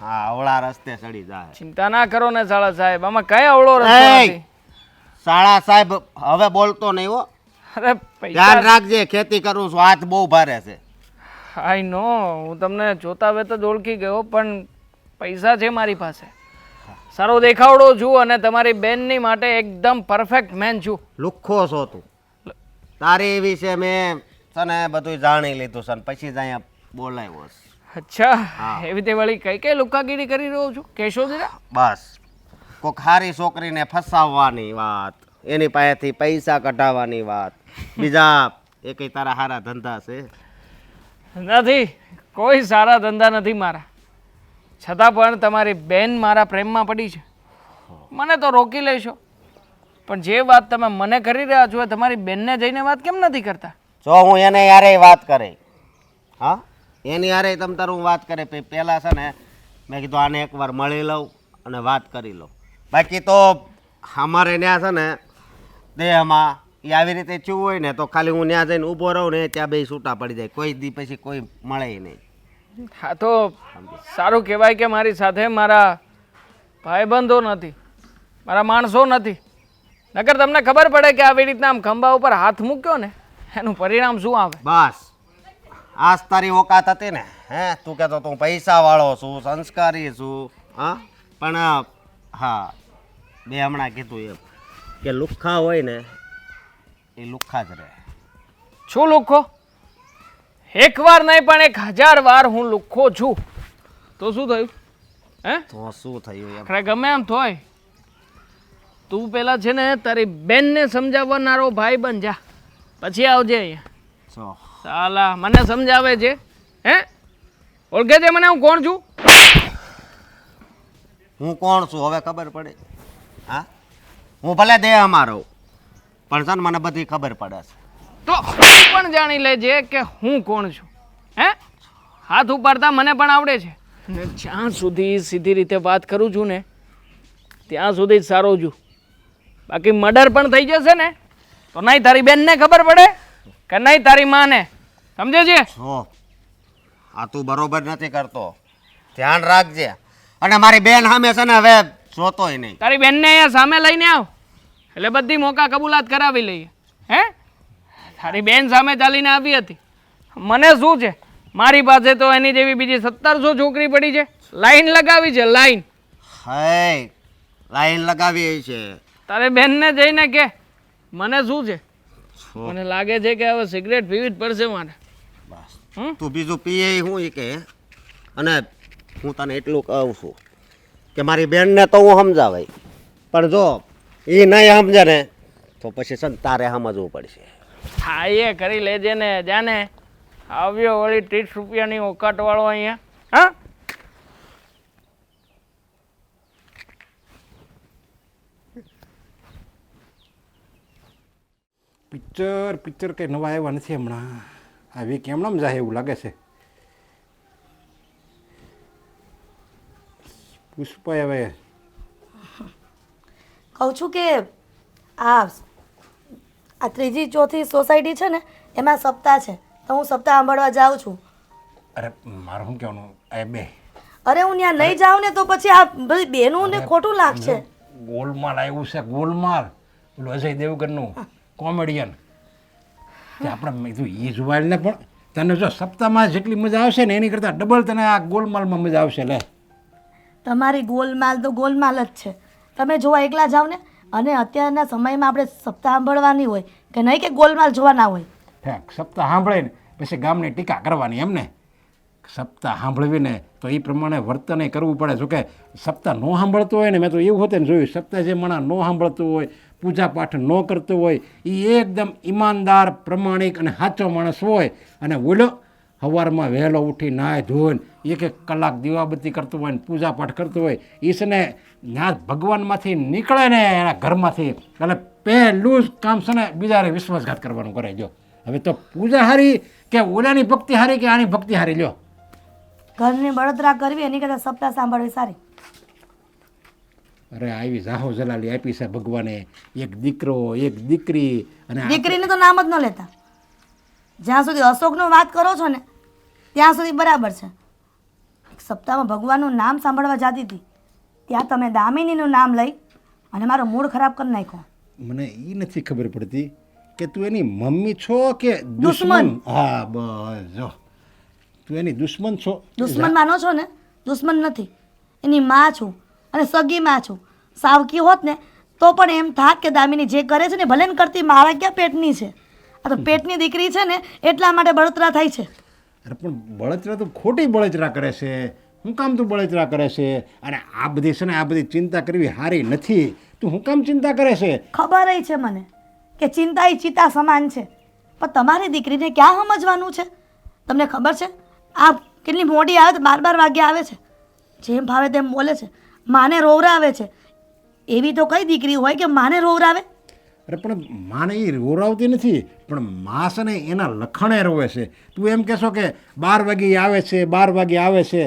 હા અવળા રસ્તે ચડી જાય. ચિંતા ના કરો ને શાળા સાહેબ, આમાં કઈ અવળો રસ્તો એય! નથી. શાળા સાહેબ હવે બોલતો નહીં હો. અરે ધ્યાન પૈસા રાખજે, ખેતી કરું છું, હાથ બહુ ભારે છે. આઈ નો, હું તમને જોતા વેત જ ઓળખી ગયો, પણ પૈસા છે મારી પાસે, સારો દેખાવડો છું અને તમારી બેનની માટે એકદમ પરફેક્ટ મેન છું. લુખ્ખો છો તું. તારી વિશે મેં તને બધું જાણી લીધું છે ને પછી જ અહીંયા બોલાવ્યો છે. અચ્છા, હા. એવી તે વળી કઈ કઈ લુકાગીરી કરી રહ્યો છું કેશો જરા? બસ કોક હારી છોકરીને ફસાવવાની વાત, એની પાસેથી પૈસા કઢાવવાની વાત, બીજા એ કઈ તારા હારા ધંધા છે? નથી, કોઈ સારા ધંધા નથી મારા, છતાં પણ તમારી બેન મારા પ્રેમમાં પડી છે. મને તો રોકી લેશો, પણ જે વાત તમે મને કરી રહ્યા છો એ તમારી બેનને જઈને વાત કેમ નથી કરતા? જો હું એને યારે વાત કરે, હા એની યારે તમ તારું વાત કરે, પહેલાં છે ને મેં કીધું આને એકવાર મળી લઉં અને વાત કરી લઉં. બાકી તો અમારે ત્યાં છે ને દેહમાં એ આવી રીતે ચૂ હોય ને તો ખાલી હું ત્યાં જઈને ઊભો રહું ને ત્યાં બે છૂટા પડી જાય, કોઈ દી પછી કોઈ મળે નહીં. હા તો સારું કહેવાય કે મારી સાથે મારા ભાઈબંધો નથી, મારા માણસો નથી, નકર તમને ખબર પડે કે આવી રીતના આમ ખંભા ઉપર હાથ મૂક્યો ને એનું પરિણામ શું આવે. બસ આજ તારી ઓકાત હતી ને, હે તું કહેતો તું પૈસાવાળો છું, સંસ્કારી છું, હા પણ હા મેં હમણાં કીધું એમ કે લુખ્ખા હોય ને એ લુખ્ખા જ રહે. છું લુખ્ખો? એક વાર નહીં પણ 1000 વાર હું લુખ્ખો છું. તો શું થયું? હે તો શું થયું એમ? આખરે ગમે એમ થોય, તું પેલા છે ને તારી બેનને સમજાવનારો ભાઈ બન જા, પછી આવજે અહીંયા. જો સાલા મને સમજાવે છે, હે ઓળખે છે મને હું કોણ છું? હું કોણ છું હવે ખબર પડે? હા હું ભલે દેહમાં રહું પણ છે ને મને બધી ખબર પડે છે. તો તું પણ જાણી લેજે કે હું કોણ છું. હે હાથ ઉપાડતા મને પણ આવડે છે, અને જ્યાં સુધી સીધી રીતે વાત કરું છું ને ત્યાં સુધી જ સારો છું. બાકી મર્ડર પણ થઈ જશે ને તો નહીં તારી બેનને ખબર પડે કે નહીં તારી માને, સમજે છે? જો આ તું બરોબર નથી કરતો, ધ્યાન રાખજે. અને મારી બેન સામે છે ને હવે જોતોય નહીં. તારી બેનને અહીંયા સામે લઈને આવ એટલે બધી મોકા કબૂલાત કરાવી લઈએ. હે તારી બેન સામે ચાલીને આવી હતી, મને શું છે, મારી પાસે તો એની જેવી બીજી 1700 છોકરી પડી છે, લાઈન લગાવી છે, લાઈન. હે લાઈન લગાવી છે. તારે બેનને જઈને કે મને શું છે, છો. મને લાગે છે કે હવે સિગરેટ પીવી જ પડશે મારે. બસ હમ? તું બીજું પીએ હું ઈ કે. અને હું તને એટલું કહું છું કે મારી બેનને તો હું સમજાવાય, પણ જો એ નહીં સમજે ને તો પછી છે ને તારે સમજવું પડશે. હા એ કરી લેજે ને, જાને આવ્યો વળી 30 રૂપિયાની ઓકાટ વાળો અહીંયા. હા પિક્ચર કંઈ નવા આવ્યા નથી હમણાં. આ વીક એમણામ જાય એવું લાગે છે. પુષ્પા હવે કહું છું કે આ ત્રીજી ચોથી સોસાયટી છે ને એમાં સપ્તાહ છે, તો હું સપ્તાહ સાંભળવા જાઉં છું. અરે મારું શું કહેવાનું, એ બે અરે હું ત્યાં નહીં જાઉં ને તો પછી આ બધી બેનું ને ખોટું લાગશે. ગોલમાલ આવ્યું છે, ગોલમાલ પેલું અજય દેવગનનું કોમેડિયન. તે આપણે મેં કીધું એ જોવાય ને, પણ તને જો સપ્તાહમાં જેટલી મજા આવશે ને એની કરતાં ડબલ તને આ ગોલમાલમાં મજા આવશે. લે તમારી ગોલમાલ તો ગોલમાલ જ છે, તમે જોવા એકલા જાઓ ને. અને અત્યારના સમયમાં આપણે સપ્તાહ સાંભળવાની હોય કે નહીં કે ગોલમાલ જોવાના હોય. ફેંક સપ્તાહ સાંભળે ને પછી ગામની ટીકા કરવાની એમને. સપ્તાહ સાંભળવીને તો એ પ્રમાણે વર્તન કરવું પડે. જો કે સપ્તાહ ન સાંભળતો હોય ને, મેં તો એવું હોતે ને જોયું, સપ્તાહ જે માણસ ન સાંભળતું હોય, પૂજા પાઠ ન કરતો હોય, એ એકદમ ઈમાનદાર પ્રમાણિક અને સાચો માણસ હોય અને ઓલો સવારમાં વહેલો ઉઠી નાય ધોઈને એક એક કલાક દીવાબત્તી કરતો હોય ને પૂજા પાઠ કરતો હોય ઈસને ના ભગવાનમાંથી નીકળે ને એના ઘરમાંથી એટલે પહેલું જ કામ છે ને બીજાને વિશ્વાસઘાત કરવાનું કરે જો. હવે તો પૂજા હારી કે ઓલાની ભક્તિ હારી કે આની ભક્તિ હારી લ્યો. ઘરની બળતરા કરવી એની કરતાં સપ્તાહ સાંભળવી સારી. અરે આવી જાહો જલાલી આપી છે ભગવાને, એક દીકરો એક દીકરી, અને આ- દીકરીને તો નામ જ ન લેતા. જ્યાં સુધી અશોકનો વાત કરો છો ને ત્યાં સુધી બરાબર છે. એક સપ્તાહમાં ભગવાનનું નામ સાંભળવા જતી હતી ત્યાં તમે દામિનીનું નામ લઈ અને મારો મૂડ ખરાબ કરી નાખ્યો. મને એ નથી ખબર પડતી કે તું એની મમ્મી છો કે દુશ્મન. દુશ્મન? હા બસ જો તું એની દુશ્મન છો. દુશ્મન માનો છો ને? દુશ્મન નથી, એની માં છું અને સગી માં છું. સાવકી હોત ને તો પણ એમ થાત કે દામિની જે કરે છે ને ભલે ને કરતી, મારા ક્યાં પેટની છે. આ તો પેટની દીકરી છે ને એટલા માટે બળતરા થાય છે. અરે પણ બળતરા તો ખોટી બળતરા કરે છે. હું કામ તું બળતરા કરે છે? અને આ બધી છે ને આ બધી ચિંતા કરવી સારી નથી. તું હું કામ ચિંતા કરે છે? ખબર છે મને કે ચિંતા એ ચિતા સમાન છે, પણ તમારી દીકરીને ક્યાં સમજવાનું છે? તમને ખબર છે આ કેટલી મોટી આવે તો 12 વાગે આવે છે, જેમ ભાવે તેમ બોલે છે, માને રોવરાવે છે. એવી તો કઈ દીકરી હોય કે માને રોવરાવે? અરે પણ માને એ રોરાવતી નથી, પણ મા છે ને એના લખણે રોવે છે. તું એમ કહેશો કે 12 વાગે આવે છે, 12 વાગે આવે છે.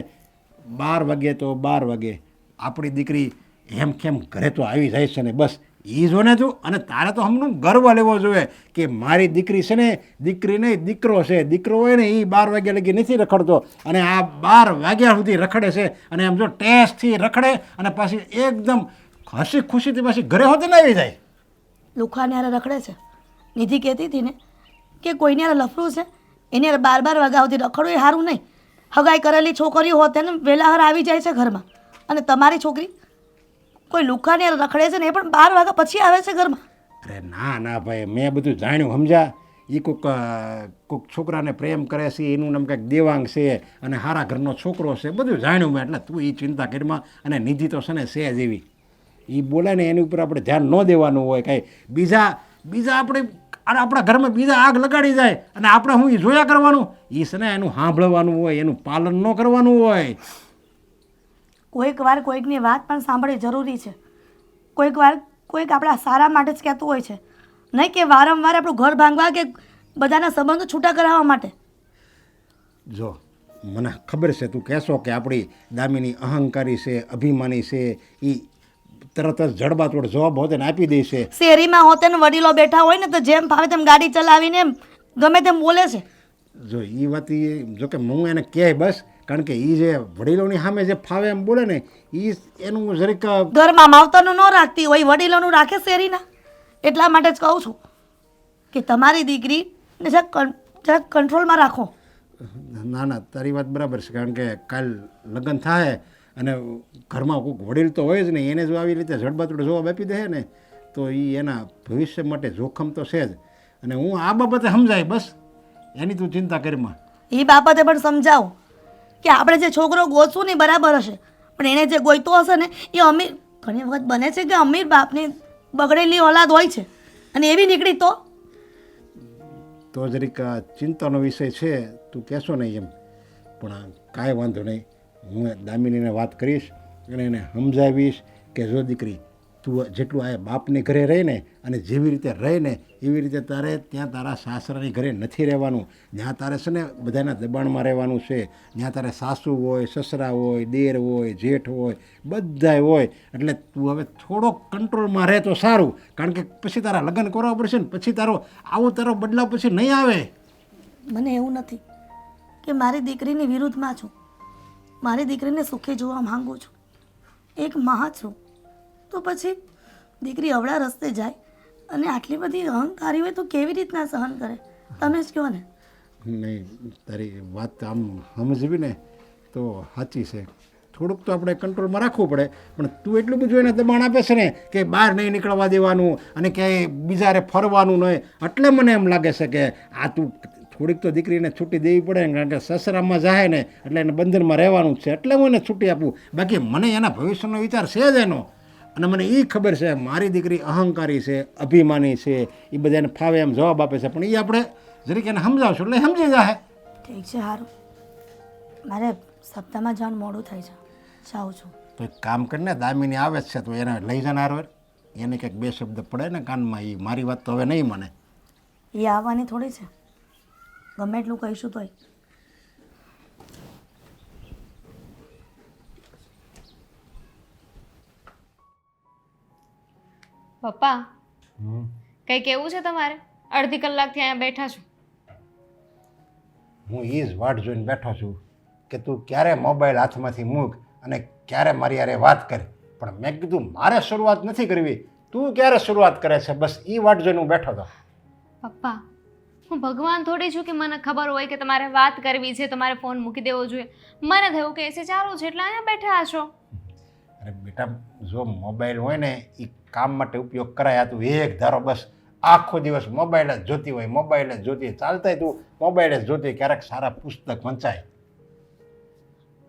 12 વાગે તો 12 વાગે આપણી દીકરી એમ કેમ ઘરે તો આવી જાય છે ને બસ એ જો ને તું. અને તારે તો હમણાં ગર્વ લેવો જોઈએ કે મારી દીકરી છે ને દીકરી નહીં દીકરો છે. દીકરો હોય ને એ 12 વાગ્યા લગી નથી રખડતો અને આ 12 વાગ્યા સુધી રખડે છે. અને એમ જો ટેસ્ટથી રખડે અને પાછી એકદમ હસી ખુશીથી પાછી ઘરે હોતી ને આવી જાય. લુખાને હારે રખડે છે. નિધિ કહેતી હતી ને કે કોઈને હારે લફરું છે એની હારે 12 વાગ્યા સુધી રખડવું એ સારું નહીં. હગાઈ કરેલી છોકરીઓ હોત ને વહેલા હાર આવી જાય છે ઘરમાં, અને તમારી છોકરી કોઈ લુખાને હારે રખડે છે ને એ પણ 12 વાગ્યા પછી આવે છે ઘરમાં. અરે ના ના ભાઈ, મેં બધું જાણ્યું સમજા. એ કોઈક છોકરાને પ્રેમ કરે છે, એનું નામ કંઈક દેવાંગ છે અને સારા ઘરનો છોકરો છે, બધું જાણ્યું મેં. એટલે તું એ ચિંતા કરીમાં. અને નિધિ તો છે ને છે જ એવી, એ બોલે ને એની ઉપર આપણે ધ્યાન ન દેવાનું હોય. કાંઈ બીજા આપણા ઘરમાં બીજા આગ લગાડી જાય અને આપણે હું એ જોયા કરવાનું? એ છે ને એનું સાંભળવાનું હોય, એનું પાલન ન કરવાનું હોય. કોઈક વાર કોઈકની વાત પણ સાંભળવી જરૂરી છે. કોઈક વાર કોઈક આપણા સારા માટે જ કહેતું હોય છે, નહીં કે વારંવાર આપણું ઘર ભાંગવા કે બધાના સંબંધો છૂટા કરાવવા માટે. જો મને ખબર છે તું કહેશો કે આપણી દામિની અહંકારી છે, અભિમાની છે, એ તરત જ જડબાતોડ જવાબ હોતે ને આપી દે છે. શેરીમાં હોતે ને વડીલો બેઠા હોય ને તો જેમ ફાવે તેમ ગાડી ચલાવીને ગમે તેમ બોલે છે. જો એ વાત જો કે હું એને કહે બસ, કારણ કે એ જે વડીલોની સામે જે ફાવે એમ બોલે ને એ એનું જરીક ઘરમાં માવતરનું ન રાખતી હોય, વડીલોનું રાખે શેરીના. એટલા માટે જ કહું છું કે તમારી દીકરીને જરાક કંટ્રોલમાં રાખો. ના ના તારી વાત બરાબર છે, કારણ કે કાલ લગ્ન થાય અને ઘરમાં કોઈક વડીલ તો હોય જ નહીં, એને જો આવી રીતે જડબાતોડ જવાબ આપી દે ને તો એ એના ભવિષ્ય માટે જોખમ તો છે જ. અને હું આ બાબતે સમજાય બસ, એની તું ચિંતા કરીમાં. એ બાબતે પણ સમજાવો કે આપણે જે છોકરો ગોતશું ને એ બરાબર હશે, પણ એને જે ગોઈતો હશે ને એ અમીર. ઘણી વખત બને છે કે અમીર બાપની બગડેલી ઓલાદ હોય છે અને એવી નીકળી તો જરીક ચિંતાનો વિષય છે, તું કહેશો નહીં એમ. પણ કાંઈ વાંધો નહીં, હું દામિનીને વાત કરીશ અને એને સમજાવીશ કે જો દીકરી તું જેટલું આ બાપની ઘરે રહીને અને જેવી રીતે રહીને એવી રીતે તારે ત્યાં તારા સાસરાની ઘરે નથી રહેવાનું. જ્યાં તારે છે ને બધાના દબાણમાં રહેવાનું છે, જ્યાં તારે સાસુ હોય, સસરા હોય, દેર હોય, જેઠ હોય, બધાય હોય. એટલે તું હવે થોડોક કંટ્રોલમાં રહે તો સારું, કારણ કે પછી તારા લગ્ન કરવા પડશે ને પછી તારો બદલાવ પછી નહીં આવે. મને એવું નથી કે મારી દીકરીની વિરુદ્ધમાં છું. મારી દીકરીને સુખી જોવા માંગુ છું. એક માં છું તો પછી દીકરી અવળા રસ્તે જાય અને આટલી બધી અહંકારી હોય તો કેવી રીતના સહન કરે? તમે જ કહો ને. નહીં, તારી વાત આમ સમજવી ને તો સાચી છે. થોડુંક તો આપણે કંટ્રોલમાં રાખવું પડે, પણ તું એટલું બધું એને દબાણ આપે છે ને કે બહાર નહીં નીકળવા દેવાનું અને ક્યાંય બીજારે ફરવાનું નહીં. એટલે મને એમ લાગે છે કે આ તું થોડીક તો દીકરીને છૂટી દેવી પડે ને, કારણ કે સસરામાં જાય ને એટલે એને બંધનમાં રહેવાનું જ છે. એટલે હું એને છૂટી આપું. બાકી મને એના ભવિષ્યનો વિચાર છે જ એનો. અને મને એ ખબર છે મારી દીકરી અહંકારી છે, અભિમાની છે, એ બધાને ફાવે એમ જવાબ આપે છે, પણ એ આપણે જરીક એને સમજાવશું એટલે સમજી જાય. ઠીક છે, સારું. મારે સપ્તાહમાં જવાનું મોડું થાય છે, જાઉં છું. તો એક કામ કરીને દામિની આવે જ છે તો એને લઈ જનાર હોય, એને કંઈક બે શબ્દ પડે ને કાનમાં, એ મારી વાત તો હવે નહીં મને. એ આવવાની થોડી છે, ગમે એટલું કહીશું તોય. પપ્પા કઈ કેવું છે તમારે? અડધી કલાકથી અહીંયા બેઠા છો. હું એ જ વાટ જોઈને બેઠો છું કે તું ક્યારે મોબાઈલ હાથમાંથી મૂક અને ક્યારે મારી યારે વાત કરે. પણ મેં કીધું મારે શરૂઆત નથી કરવી, તું ક્યારે શરૂઆત કરે છે, બસ એ વાટ જોઈને હું બેઠો હતો. પપ્પા હું ભગવાન થોડી છું કે મને ખબર હોય કે તમારે વાત કરવી છે, તમારે ફોન મૂકી દેવો જોઈએ. મને થયું કે એસી ચાલુ છે એટલે અહીંયા બેઠા છો. અરે બેટા, જો મોબાઈલ હોય ને એ કામ માટે ઉપયોગ કરાય, આ તું એક ધારો બસ આખો દિવસ મોબાઈલ જ જોતી હોય, મોબાઈલ જ જોતી હોય, ચાલતાય તું મોબાઈલ જ જોતી હોય, ક્યારેક સારા પુસ્તક વંચાય.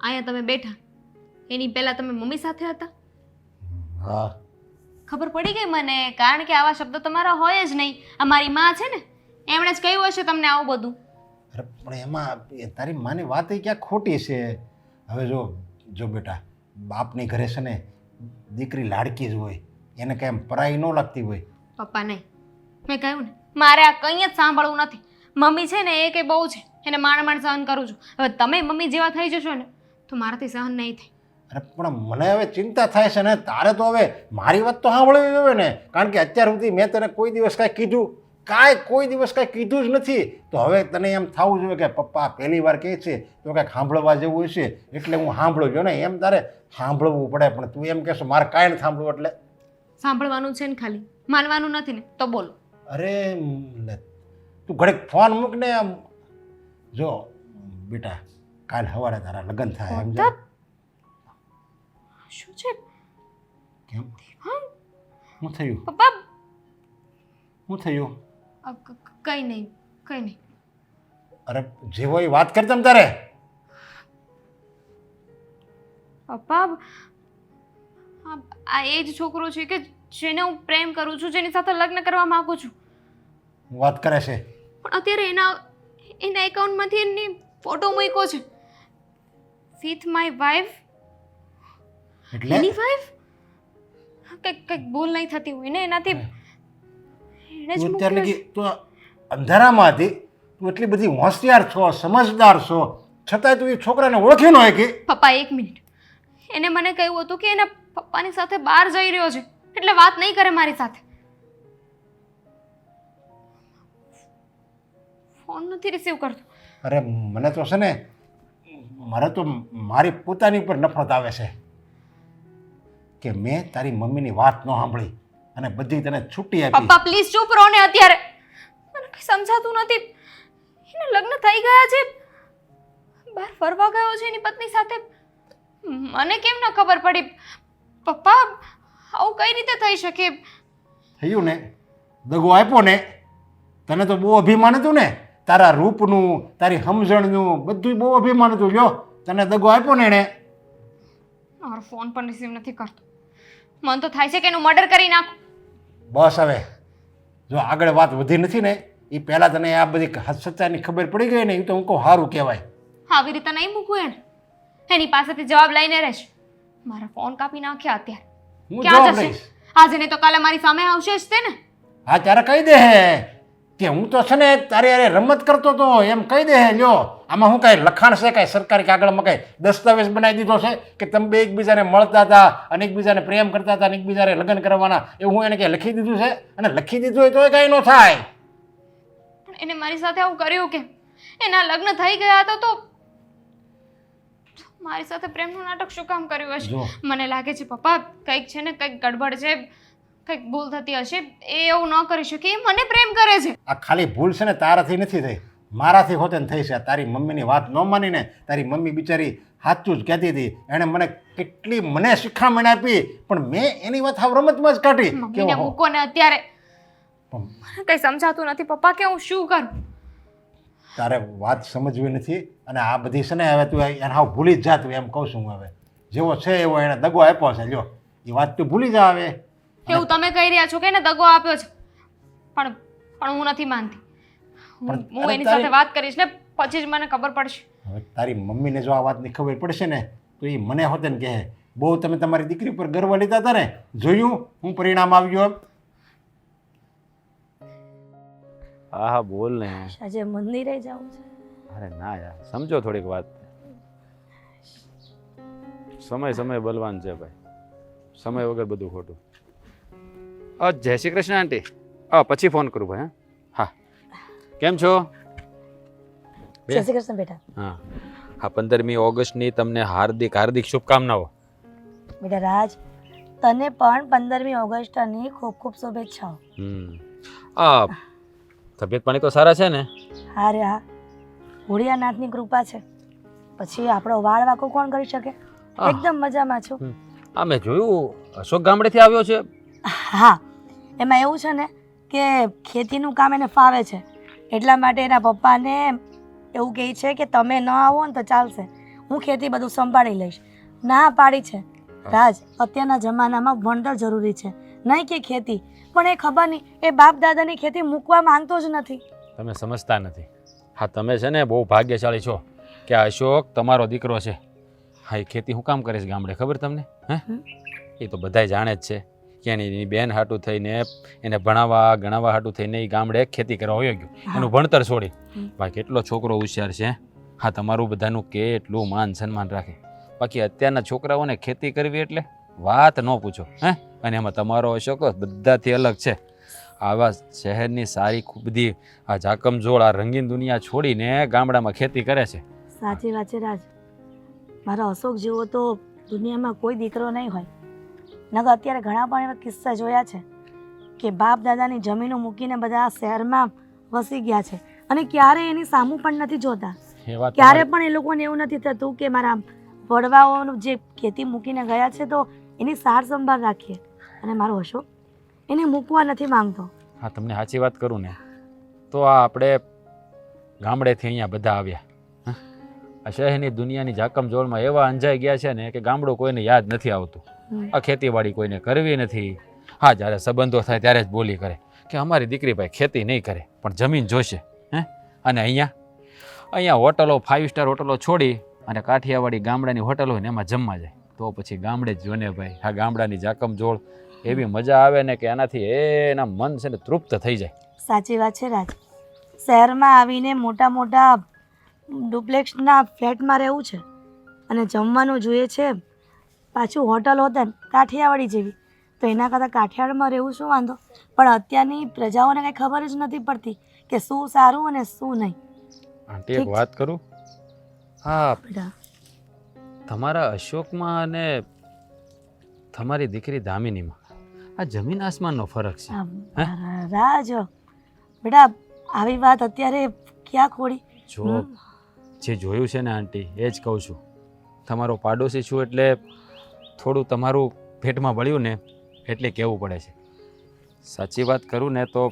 અહીંયા તમે બેઠા એની પહેલા તમે મમ્મી સાથે હતા? હા, ખબર પડી ગઈ મને, કારણ કે આવા શબ્દો તમારા હોય જ નહીં. અમારી માં છે ને એમણે જ કહ્યું હશે તમને આવું બધું. અરે પણ એમાં તારી માની વાત એ ક્યાં ખોટી છે. હવે જો બેટા, બાપની ઘરે છે ને દીકરી લાડકી જ હોય, એને કાંઈ એમ પરાઈ ન લાગતી હોય. પપ્પા નહીં, મેં કહ્યું ને મારે આ કંઈ જ સાંભળવું નથી. મમ્મી છે ને એ કંઈ બહુ છે, એને માંડ સહન કરું છું. હવે તમે મમ્મી જેવા થઈ જશો ને તો મારાથી સહન નહીં થાય. અરે પણ મને હવે ચિંતા થાય છે ને, તારે તો હવે મારી વાત તો સાંભળવી જોઈએ ને, કારણ કે અત્યાર સુધી મેં તને કોઈ દિવસ કાંઈ કીધું, કોઈ દિવસ કાંઈ કીધું જ નથી. તો હવે તને એમ થવું જોઈએ કે પપ્પા પહેલી વાર કહે છે તો કાંઈક સાંભળવા જેવું હશે એટલે હું સાંભળું છું ને, એમ તારે સાંભળવું પડે. પણ તું એમ કહેશો મારે કાંઈ નથી સાંભળવું એટલે સાંભળવાનું છે ને, ખાલી માનવાનું નથી ને તો બોલો. અરે તું ઘડીક ફોન મૂક ને. આમ જો બેટા, કાલ સવારે તારા લગ્ન થાય એમ જા. શું છે? કેમ? શું થયું? પપ્પા શું થયું? કંઈ નહીં, કંઈ નહીં. અરે જે હોય વાત કર તમ તારે. પપ્પા આ એ જ છોકરો છે કે જેને હું પ્રેમ કરું છું, જેની સાથે લગ્ન કરવા માંગુ છું. વાત કરે છે પણ અત્યારે એના એકાઉન્ટમાંથી એની ફોટો મૂક્યો છે વિથ માય વાઈફ. એટલે એની વાઈફ કંઈક ભૂલ નહીં થતી હોય ને એનાથી એને જ તું અત્યારે મૂક્યો છે. લગી તું અંધારામાં હતી, તું એટલી બધી હોશિયાર છો, સમજદાર છો, છતાંય તું એ છોકરાને ઓળખી ન શકી. પપ્પા એક મિનિટ, એને મને કહ્યું હતું કે એના પપ્પાની સાથે બહાર જઈ રહ્યો છે એટલે વાત નહીં કરે મારી સાથે. ફોન નથી રિસીવ કરતો. અરે મને તો છે ને, મારે તો મારી પોતાની પર નફરત આવે છે કે મેં તારી મમ્મીની વાત ન સાંભળી અને બધી તને છૂટી આપી. પપ્પા પ્લીઝ ચૂપ રહો ને. અત્યારે મને કઈ સમજાતું નથી. એના લગ્ન થઈ ગયા છે, બહાર ફરવા ગયો છે એની પત્ની સાથે. મને કેમ ન ખબર પડી? પપ્પા આવું કઈ રીતે થઈ શકે? થયું ને, દગો આપ્યો ને, તને તો બહુ અભિમાન હતું ને, તારા રૂપનું, તારી સમજણનું બધું બહુ અભિમાન હતું. જો તને દગો આપ્યો ને એણે. મારો ફોન પણ રિસીવ નથી કરતો. મન તો થાય છે કે એનું મર્ડર કરી નાખું. બસ હવે જો આગળ વાત વધી નથી ને, એ પહેલાં તને આ બધી સચ્ચાઈની ખબર પડી ગઈ ને, એ તો હું કહું સારું કહેવાય. આવી રીતે નહીં મૂકવું એને. એની પાસેથી જવાબ લઈને રહેશે. મારા ફોન કાપી નાખ્યા અત્યારે. હું ક્યાં જવાબ જશે? લઈશ. આજે નહીં તો કાલે મારી સામે આવશે જ તે ને. હા ત્યારે કહી દે કે હું તો છે ને તારી અરે રમત કરતો હતો, એમ કહી દે. લ્યો આમાં શું કાંઈ લખાણ છે? કાંઈ સરકારી કાગળમાં કાંઈ દસ્તાવેજ બનાવી દીધો છે કે તમે બે એકબીજાને મળતા હતા અને એકબીજાને પ્રેમ કરતા હતા અને એકબીજાને લગ્ન કરવાના, એવું હું એને કંઈ લખી દીધું છે? અને લખી દીધું હોય તો કાંઈ ન થાય. પણ એને મારી સાથે આવું કર્યું કે એના લગ્ન થઈ ગયા હતા તો મારી સાથે પ્રેમનું નાટક શું કામ કર્યું હશે? જો. મને લાગે છે પપ્પા કંઈક છે ને કંઈક ગડબડ છે, કંઈક ભૂલ થતી હશે. એ એવું ન કરી શકે. એ મને પ્રેમ કરે છે. આ ખાલી ભૂલ છે ને તારાથી નથી થઈ, મારાથી હોતે ને થઈ છે. તારી મમ્મીની વાત ન માનીને તારી મમ્મી બિચારી સાચું જ કહેતી હતી. એણે મને કેટલી શિખામણ આપી, પણ મેં એની વાત હાવ રમતમાં જ કાઢી. મમ્મીને મૂકો ને અત્યારે. મને કંઈ સમજાતું નથી પપ્પા કે હું શું કરું. તારે વાત સમજવી નથી અને આ બધી છે ને હવે તું એને હાવ ભૂલી જ જા. તું એમ કહું છું હું, હવે જેવો છે એવો એને દગો આપ્યો છે. લ્યો એ વાત તું ભૂલી જા હવે. એવું તમે કહી રહ્યા છો કે એને દગો આપ્યો છે, પણ હું નથી માનતી. હું એની સાથે વાત કરીશ ને પછી જ મને ખબર પડશે. હવે તારી મમ્મીને જો આ વાતની ખબર પડશે ને તો એ મને હોતે ને કહે બહુ તમે તમારી દીકરી પર ગર્વ લીધા હતા ને, જોયું હું પરિણામ આવ્યું એમ. હા હા બોલ ને. આજે મંદિરે જવું છે. અરે ના યાર, સમજો થોડીક વાત. સમય બલવાન છે ભાઈ, સમય વગર બધું ખોટું. જય શ્રી કૃષ્ણ આંટી. પછી ફોન કરું ભાઈ. હા કેમ છો? જય શ્રી કૃષ્ણ બેટા. હા હા 15મી ઓગસ્ટની તમને હાર્દિક હાર્દિક શુભકામનાઓ. બેટા રાજ, તને પણ 15મી ઓગસ્ટની ખૂબ ખૂબ શુભેચ્છાઓ. તબિયત પાણી તો સારા છે ને? હા રે હા, ભોળિયાનાથની કૃપા છે, પછી આપણો વાળ વાકો કોણ કરી શકે? એકદમ મજામાં છું. હા મેં જોયું અશોક ગામડેથી આવ્યો છે. હા, એમાં એવું છે ને કે ખેતીનું કામ એને ફાવે છે, એટલા માટે એના પપ્પાને એવું કહે છે કે તમે ન આવો ને તો ચાલશે, હું ખેતી બધું સંભાળી લઈશ. ના પાડી છે. રાજ, અત્યારના જમાનામાં ભણતર જરૂરી છે, નહીં કે ખેતી. પણ એ ખબર નહીં, એ બાપ દાદાની ખેતી મૂકવા માંગતો જ નથી. તમે સમજતા નથી. હા તમે છે ને બહુ ભાગ્યશાળી છો કે આ અશોક તમારો દીકરો છે. હા એ ખેતી હું કામ કરીશ ગામડે ખબર તમને? હે એ તો બધાય જાણે જ છે કે એની બેન હાટું થઈને એને ભણાવવા ગણાવવા હાટું થઈને એ ગામડે ખેતી કરવા હોયો ગયો, એનું ભણતર છોડી. ભાઈ કેટલો છોકરો હોશિયાર છે. હા તમારું બધાનું કેટલું માન સન્માન રાખે. બાકી અત્યારના છોકરાઓને ખેતી કરવી એટલે વાત ન પૂછો. હે અને એમાં તમારો અશોક બધાથી અલગ છે. આવા શહેરની સારી ખૂબ બધી આ જાકમજોળ આ રંગીન દુનિયા છોડીને ગામડામાં ખેતી કરે છે. સાચી વાત છે રાજ, મારો અશોક જેવો તો દુનિયામાં કોઈ દીકરો નહીં હોય. નકર અત્યારે ઘણા પણ એવા કિસ્સા જોયા છે કે બાપ દાદાની જમીનો મૂકીને બધા શહેરમાં વસી ગયા છે અને ક્યારે એની સામું પણ નથી જોતા. ક્યારે પણ એ લોકોને એવું નથી થતું કે મારા વડવાઓનું જે ખેતી મૂકીને ગયા છે તો એની સાર સંભાળ રાખીએ. અને મારો અશોક એને મૂકવા નથી માંગતો. હા તમને સાચી વાત કરું ને તો આ આપણે ગામડેથી અહીંયા બધા આવ્યા. આ શહેરની દુનિયાની જાકમજોળમાં એવા અંજાઈ ગયા છે ને કે ગામડું કોઈને યાદ નથી આવતું. આ ખેતીવાડી કોઈને કરવી નથી. હા જ્યારે સંબંધો થાય ત્યારે જ બોલી કરે કે અમારી દીકરી ભાઈ ખેતી નહીં કરે પણ જમીન જોશે. હે અને અહીંયા હોટલો 5 સ્ટાર હોટલો છોડી અને કાઠિયાવાડી ગામડાની હોટલ હોય ને એમાં જમવા જાય તો પછી ગામડે જ જોને ભાઈ. આ ગામડાની જાકમજોળ એવી મજા આવે ને કે એનાથી એના મન છે ને તૃપ્ત થઈ જાય. સાચી વાત છે રાજ, શહેરમાં આવીને મોટા મોટા ડુપ્લેક્સના ફ્લેટમાં રહેવું છે અને જમવાનું જોઈએ છે પાછું હોટલ હોતા ને કાઠિયાવાડી જેવી, તો એના કરતાં કાઠિયાવાડમાં રહેવું શું વાંધો? પણ અત્યારની પ્રજાઓને કંઈ ખબર જ નથી પડતી કે શું સારું અને શું નહીં. આંટી એક વાત કરું? હા તમારા અશોકમાં અને તમારી દીકરી દામિનીમાં આ જમીન આસમાનનો ફરક છે. રાજ બેટા આવી વાત અત્યારે ક્યાં ખોડી? જો જે જોયું છે ને આંટી એ જ કહું છું. તમારો પાડોશી છું એટલે થોડું તમારું પેટમાં બળ્યું ને એટલે કહેવું પડે છે. સાચી વાત કરું ને તો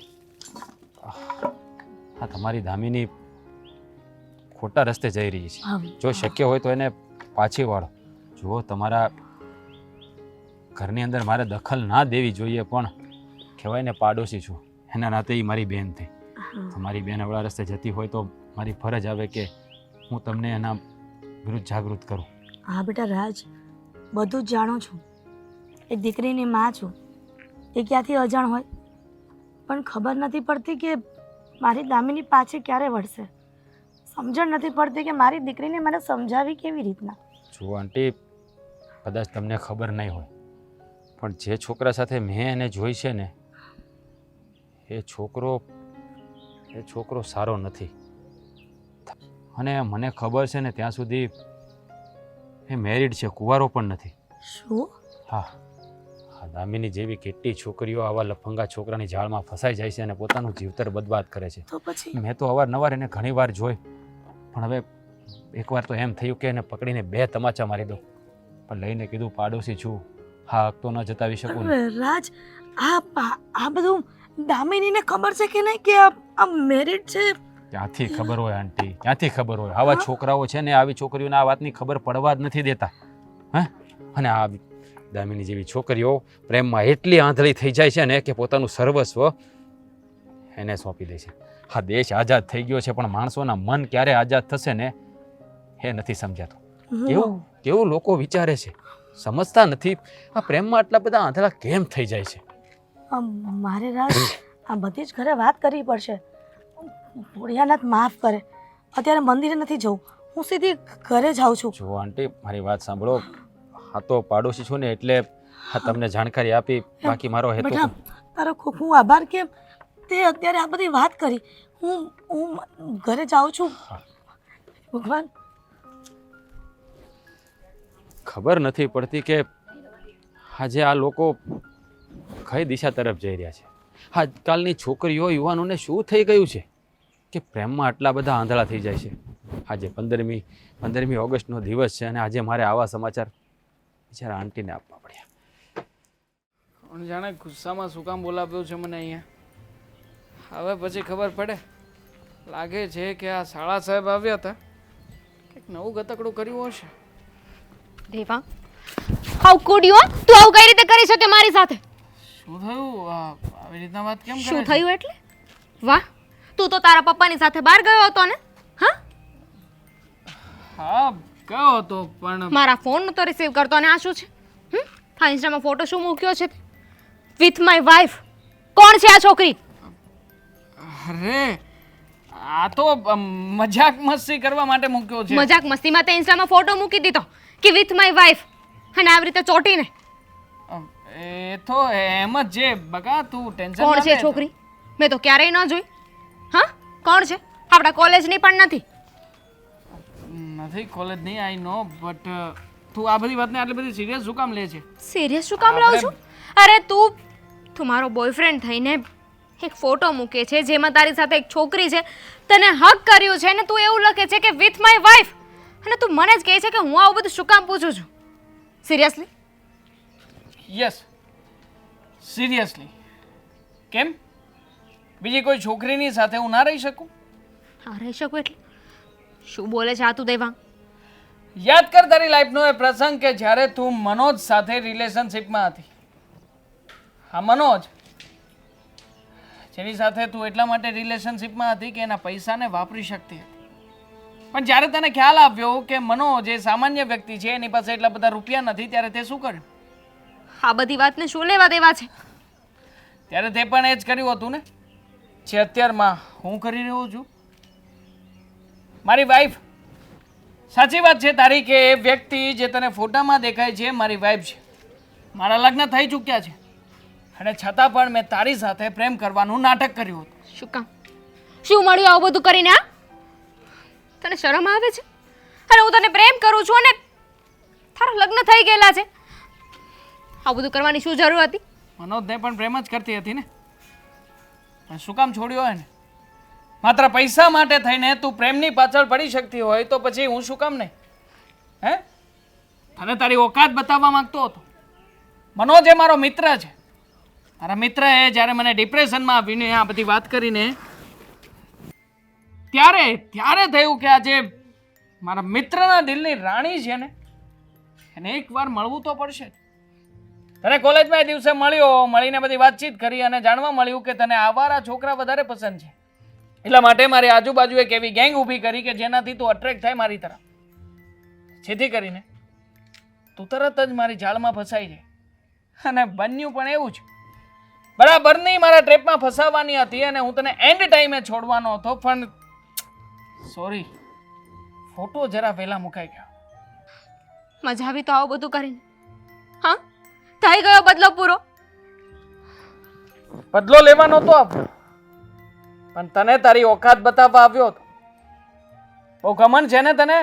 આ તમારી દામિની ખોટા રસ્તે જઈ રહી છે. જો શક્ય હોય તો એને પાછી વાળો. જો તમારા ઘરની અંદર મારે દખલ ના દેવી જોઈએ પણ કહેવાય ને પાડોશી છું એના નાતે એ મારી બેન થઈ. તમારી બેન અવળા રસ્તે જતી હોય તો મારી ફરજ આવે કે હું તમને એના વિરુદ્ધ જાગૃત કરું. હા બેટા રાજ, બધું જ જાણું છું. એક દીકરીની માં છું, એ ક્યાંથી અજાણ હોય? પણ ખબર નથી પડતી કે મારી દામિની પાછી ક્યારે વળશે. સમજણ નથી પડતી કે મારી દીકરીને મને સમજાવી કેવી રીતના. જો આંટી કદાચ તમને ખબર નહીં હોય પણ જે છોકરા સાથે મેં એને જોઈ છે ને એ છોકરો સારો નથી. અને મને ખબર છે ને ત્યાં સુધી એ મેરિડ છે, કુંવારો પણ નથી. શું? હા દામિની જેવી કેટલી છોકરીઓ આવા લફંગા છોકરાની જાળમાં ફસાઈ જાય છે અને પોતાનું જીવતર બરબાદ કરે છે. તો પછી મેં તો અવારનવાર એને ઘણી વાર જોઈ પણ હવે એકવાર તો એમ થયું કે એને પકડીને 2 તમાચા મારી દો પણ લઈને કીધું પાડોશી છું, હા હક તો ન જતાવી શકું ને. રાજ, આ બધું દામિનીને ખબર છે કે નહીં કે આ મેરિડ છે? ક્યાંથી ખબર હોય આંટી, ક્યાંથી ખબર હોય? આવા છોકરાઓ છે ને આવી છોકરીઓને આ વાતની ખબર પડવા જ નથી દેતા. હે અને આ દામિની જેવી છોકરીઓ પ્રેમમાં એટલી આંધળી થઈ જાય છે ને કે પોતાનું સર્વસ્વ એને સોંપી દે છે. હા, દેશ આઝાદ થઈ ગયો છે, પણ માણસોના મન ક્યારે આઝાદ થશે ને એ નથી સમજાતું. કેવું કેવું લોકો વિચારે છે, સમજતા નથી. આ પ્રેમમાં આટલા બધા આંધળા કેમ થઈ જાય છે? મારે રાજ આ બધી જ ઘરે વાત કરવી પડશે. ભોળિયાનાથ માફ કરે, અત્યારે મંદિરે નથી જવું, હું સીધી ઘરે જાઉં છું. જો આંટી, મારી વાત સાંભળો. હા, તો પાડોશી છું ને એટલે હા તમને જાણકારી આપી, બાકી મારો હેતુ બેટા તારો ખૂબ ખૂબ આભાર કે તે અત્યારે આ બધી વાત કરી. હું ઘરે જાઉં છું. ભગવાન, ખબર નથી પડતી કે આજે આ લોકો કઈ દિશા તરફ જઈ રહ્યા છે. આજકાલની છોકરીઓ યુવાનોને શું થઈ ગયું છે કે પ્રેમમાં આટલા બધા આંધળા થઈ જાય છે. આજે 15મી ઓગસ્ટનો દિવસ છે અને આજે મારે આવા સમાચાર બિચારા આંટીને આપવા પડ્યા. કોણ જાણે ગુસ્સામાં શું કામ બોલાવ્યો છે મને અહીંયા. હવે પછી ખબર પડે. લાગે છે કે આ શાળા સાહેબ આવ્યા હતા, કંઈક નવું ગતકડું કર્યું હશે. દેવા, હાઉ કુડ યુ? તું આવું કઈ રીતે કરી શકે મારી સાથે? શું થયું? આવી રીતના વાત કેમ કરે શું છે? થયું એટલે? વાહ, તું તો તારા પપ્પાની સાથે બહાર ગયો હતો ને? હા, હા ગયો હતો, પણ મારા ફોન તો રિસીવ કરતો ને આ શું છે? હા, ઇન્સ્ટામાં ફોટો શું મૂક્યો છે? With my wife. કોણ છે આ છોકરી? અરે આ તો મજાક મસ્તી કરવા માટે મૂક્યો છે. મજાક મસ્તીમાં તે ઇન્સ્ટામાં ફોટો મૂકી દીધો કે વિથ માય વાઇફ, અને આવી રીતે ચોટીને. એ તો એમ જ છે બકા, તું ટેન્શન કોણ છે છોકરી? મેં તો ક્યારેય ન જોઈ. હા, કોણ છે? આપણા કોલેજની પણ નથી. નથી કોલેજની, આઈ નો, બટ તું આ બધી વાતને આટલી બધી સિરિયસ શું કામ લે છે? સિરિયસ શું કામ લઉં છું? અરે તું મારો બોયફ્રેન્ડ થઈને એક ફોટો મૂકે છે જેમાં તારી સાથે એક છોકરી છે, તને હક કર્યું છે ને તું એવું લખે છે કે વિથ માય વાઇફ, અને તું મને જ કહે છે કે હું આવું બધું શું કામ પૂછું છું? સિરિયસલી? Yes, seriously. કેમ? બીજી કોઈ છોકરીની સાથે હું ના રહી શકું? હા, રહી શકું એટલે શું બોલે છે આ તું દેવાંગ? યાદ કર તારી લાઈફનો એ પ્રસંગ કે જ્યારે તું મનોજ સાથે રિલેશનશિપમાં હતી. હા, મનોજ, જેની સાથે તું એટલા માટે રિલેશનશિપમાં હતી કે એના પૈસાને વાપરી શકતી હતી. પણ જ્યારે તને ખ્યાલ આવ્યો કે મનોજ એ સામાન્ય વ્યક્તિ છે, એની પાસે એટલા બધા રૂપિયા નથી, ત્યારે તે શું કર્યું? આ બધી વાતને શું લેવા દેવા છે? ત્યારે તે પણ એ જ કર્યું હતું ને જે અત્યારમાં હું કરી રહ્યો છું. મારી વાઈફ, સાચી વાત છે તારી કે એ વ્યક્તિ જે તને ફોટામાં દેખાય છે મારી વાઈફ છે. મારા લગ્ન થઈ ચૂક્યા છે અને છતાં પણ મેં તારી સાથે પ્રેમ કરવાનું નાટક કર્યું હતું. શું કામ? શું મળ્યું આવું બધું કરીને? આ તને શરમ આવે છે? અરે હું તને પ્રેમ કરું છું અને તારા લગ્ન થઈ ગયેલા છે, આવું બધું કરવાની શું જરૂર હતી? મનોજને પણ પ્રેમ જ કરતી હતી ને, પણ શું કામ છોડ્યો એને? માત્ર પૈસા માટે થઈને તું પ્રેમની પાછળ પડી શકતી હોય તો પછી હું શું કામ નહીં? હે, તને તારી ઓકાત બતાવવા માંગતો હતો. મનોજ એ મારો મિત્ર છે. મારા મિત્રએ જ્યારે મને ડિપ્રેશનમાં આવીને આ બધી વાત કરીને ત્યારે થયું કે આજે મારા મિત્રના દિલની રાણી છે ને એને એકવાર મળવું તો પડશે. તને કોલેજમાં એ દિવસે મળ્યો, મળીને બધી વાતચીત કરી અને જાણવા મળ્યું કે તને આવારા છોકરા વધારે પસંદ છે. એટલા માટે મારી આજુબાજુ એક એવી ગેંગ ઊભી કરી કે જેનાથી તું અટ્રેક્ટ થાય મારી તરફ, જેથી કરીને તું તરત જ મારી જાળમાં ફસાઈ જાય. અને બન્યું પણ એવું જ. બરાબરની મારા ટ્રેપમાં ફસાવવાની હતી અને હું તને એન્ડ ટાઈમે છોડવાનો હતો, પણ સોરી, ફોટો જરા વહેલા મુકાઈ ગયો. મજા આવી તો આવું બધું કરીને? હા, થઈ ગયો બદલો પૂરો. બદલો લેવાનો તો આવ્યો, પણ તને તારી ઓકાત બતાવવા આવ્યો હતો. બહુ ઘમંડ છે ને તને,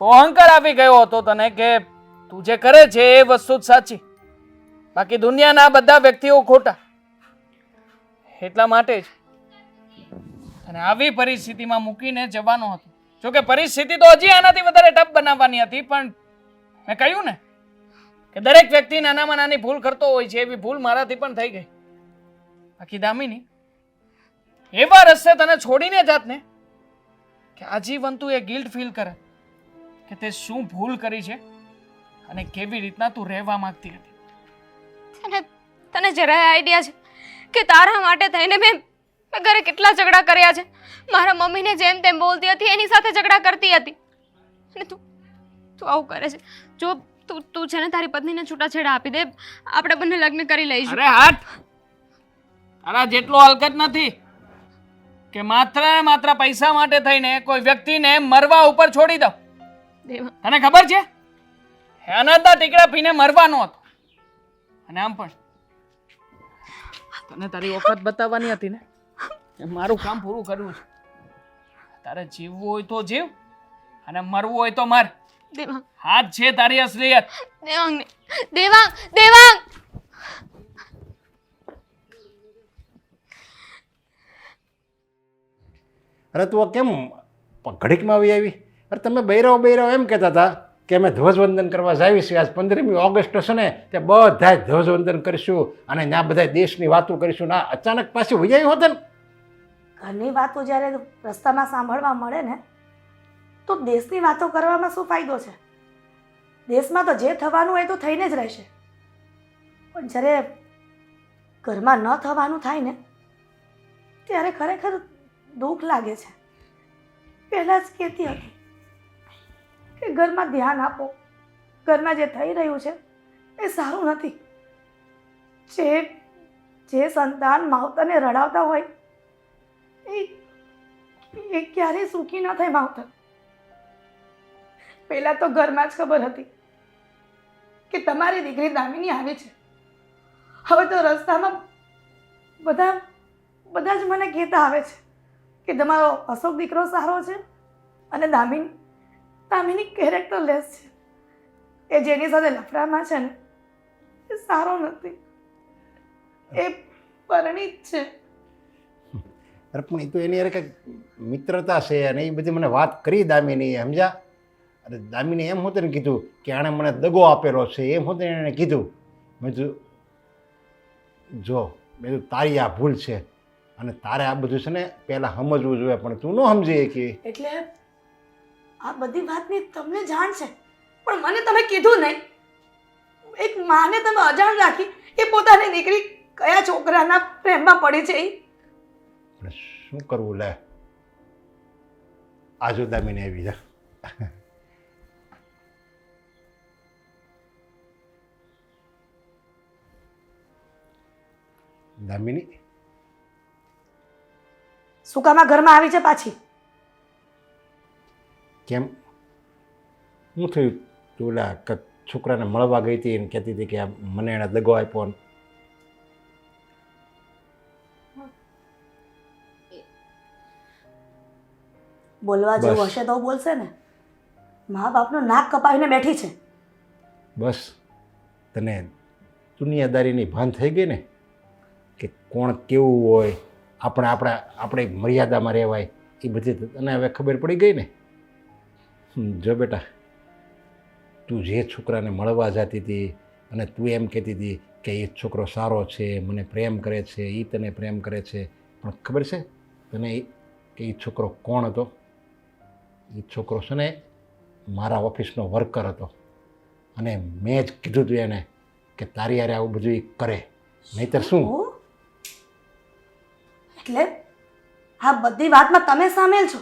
બહુ અહંકાર આવી ગયો હતો તને કે તું જે કરે છે એ વસ્તુ જ સાચી, બાકી દુનિયાના બધા વ્યક્તિઓ ખોટા. એટલા માટે જ અને આવી પરિસ્થિતિમાં મૂકીને જવાનો હતો. જોકે પરિસ્થિતિ તો હજી આનાથી વધારે ટફ બનાવવાની હતી, પણ મેં કહ્યું ને કે દરેક વ્યક્તિ નાનામાં નાની ભૂલ કરતો હોય છે, એવી ભૂલ મારાથી પણ થઈ ગઈ. બાકી દામિની, એવા રસ્તે તને છોડીને જાત ને કે આજીવન તું એ ગિલ્ટ ફીલ કરે કે તે શું ભૂલ કરી છે અને કેવી રીતના તું રહેવા માંગતી હતી. તને જરાય આઈડિયા છે કે તારા માટે થઈને મેં મેં ઘરે કેટલા ઝઘડા કર્યા છે. મારા મમ્મીને જેમ તેમ બોલતી હતી, એની સાથે ઝઘડા કરતી હતી. અને તું તું આવું કરે છે. જો તું છે ને તારી પત્નીને છૂટાછેડા આપી દે, આપણે બંને લગ્ન કરી લઈશું. અરે હાથ, તારા જેટલો હલકત નથી કે માત્ર ને માત્ર પૈસા માટે થઈને કોઈ વ્યક્તિને મરવા ઉપર છોડી દો. દેવા, તને ખબર છે અનાજના ટીકડા પીને મરવાનો હતો. અને આમ પણ તને તારી ઓકાત બતાવવાની હતી ને, એ મારું કામ પૂરું કર્યું છે. તારે જીવવું હોય તો જીવ અને મરવું હોય તો મર. દેવાંગ, હાથ છે તારી અસલિયત. દેવાંગ ને, દેવાંગ, દેવાંગ! અરે તું આ કેમ ઘડીકમાં આવી? અરે તમે બૈરાવ એમ કહેતા હતા કે અમે ધ્વજવંદન કરવા જાવી છીએ. આજ 15મી ઓગસ્ટ છે ને, તે બધા ધ્વજવંદન કરીશું અને ત્યાં બધા દેશની વાતો કરીશું. ના અચાનક પાછી વૈયાવી હોત ને. ઘરની વાતો જ્યારે રસ્તામાં સાંભળવા મળે ને, તો દેશની વાતો કરવામાં શું ફાયદો છે? દેશમાં તો જે થવાનું હોય તો થઈને જ રહેશે. પણ જ્યારે ઘરમાં ન થવાનું થાય ને, ત્યારે ખરેખર દુઃખ લાગે છે. પહેલાં જ કહેતી હતી કે ઘરમાં ધ્યાન આપો, ઘરમાં જે થઈ રહ્યું છે એ સારું નથી. જે સંતાન માવતરને રડાવતા હોય એ ક્યારેય સુખી ન થાય. માવતર પહેલાં તો ઘરમાં જ ખબર હતી કે તમારી દીકરી દામિની આવી છે. હવે તો રસ્તામાં બધા જ મને કહેતા આવે છે કે તમારો અશોક દીકરો સારો છે અને દામિની કેરેક્ટરલેસ છે. એ જેની સાથે લફડામાં છે ને એ સારો નથી, એ પરિણીત છે. અરે પણ એ તો એની અરે કંઈક મિત્રતા છે અને એ બધી મને વાત કરી દામિની, સમજ્યા? અરે દામિની એમ હોતે ને કીધું કે આણે મને દગો આપેલો છે, એમ હોતે એને કીધું. મેં કીધું જો મેં કીધું તારી આ ભૂલ છે અને તારે આ બધું છે ને પહેલાં સમજવું જોઈએ, પણ તું ન સમજી કે. એટલે આ બધી વાતની તમને જાણ છે પણ મને તમે કીધું નહીં. એક માને તમે અજાણ રાખી એ પોતાની દીકરી કયા છોકરાના પ્રેમમાં પડી છે. પણ શું કરવું? લે આજો દામિની આવી જા. દામિની શું કામ આ ઘરમાં આવી છે પાછી? કેમ શું થયું? તું ઓલા છોકરાને મળવા ગઈ હતી અને કહેતી હતી કે આ મને એણે દગો આપ્યો ને. બોલવા જેવું હશે તો બોલશે ને. મા બાપનું નાક કપાવીને બેઠી છે. બસ તને દુનિયાદારીની ભાન થઈ ગઈ ને કે કોણ કેવું હોય, આપણે મર્યાદામાં રહેવાય, એ બધી તને હવે ખબર પડી ગઈ ને. જો બેટા, તું જે છોકરાને મળવા જતી હતી અને તું એમ કહેતી હતી કે એ છોકરો સારો છે, મને પ્રેમ કરે છે, એ તને પ્રેમ કરે છે, પણ ખબર છે તને કે એ છોકરો કોણ હતો? એ છોકરો છે ને મારા ઓફિસનો વર્કર હતો અને મેં જ કીધું હતું એને કે તારી યારે આવું બધું એ કરે, નહીંતર શું? એટલે આ બધી વાતમાં તમે સામેલ છો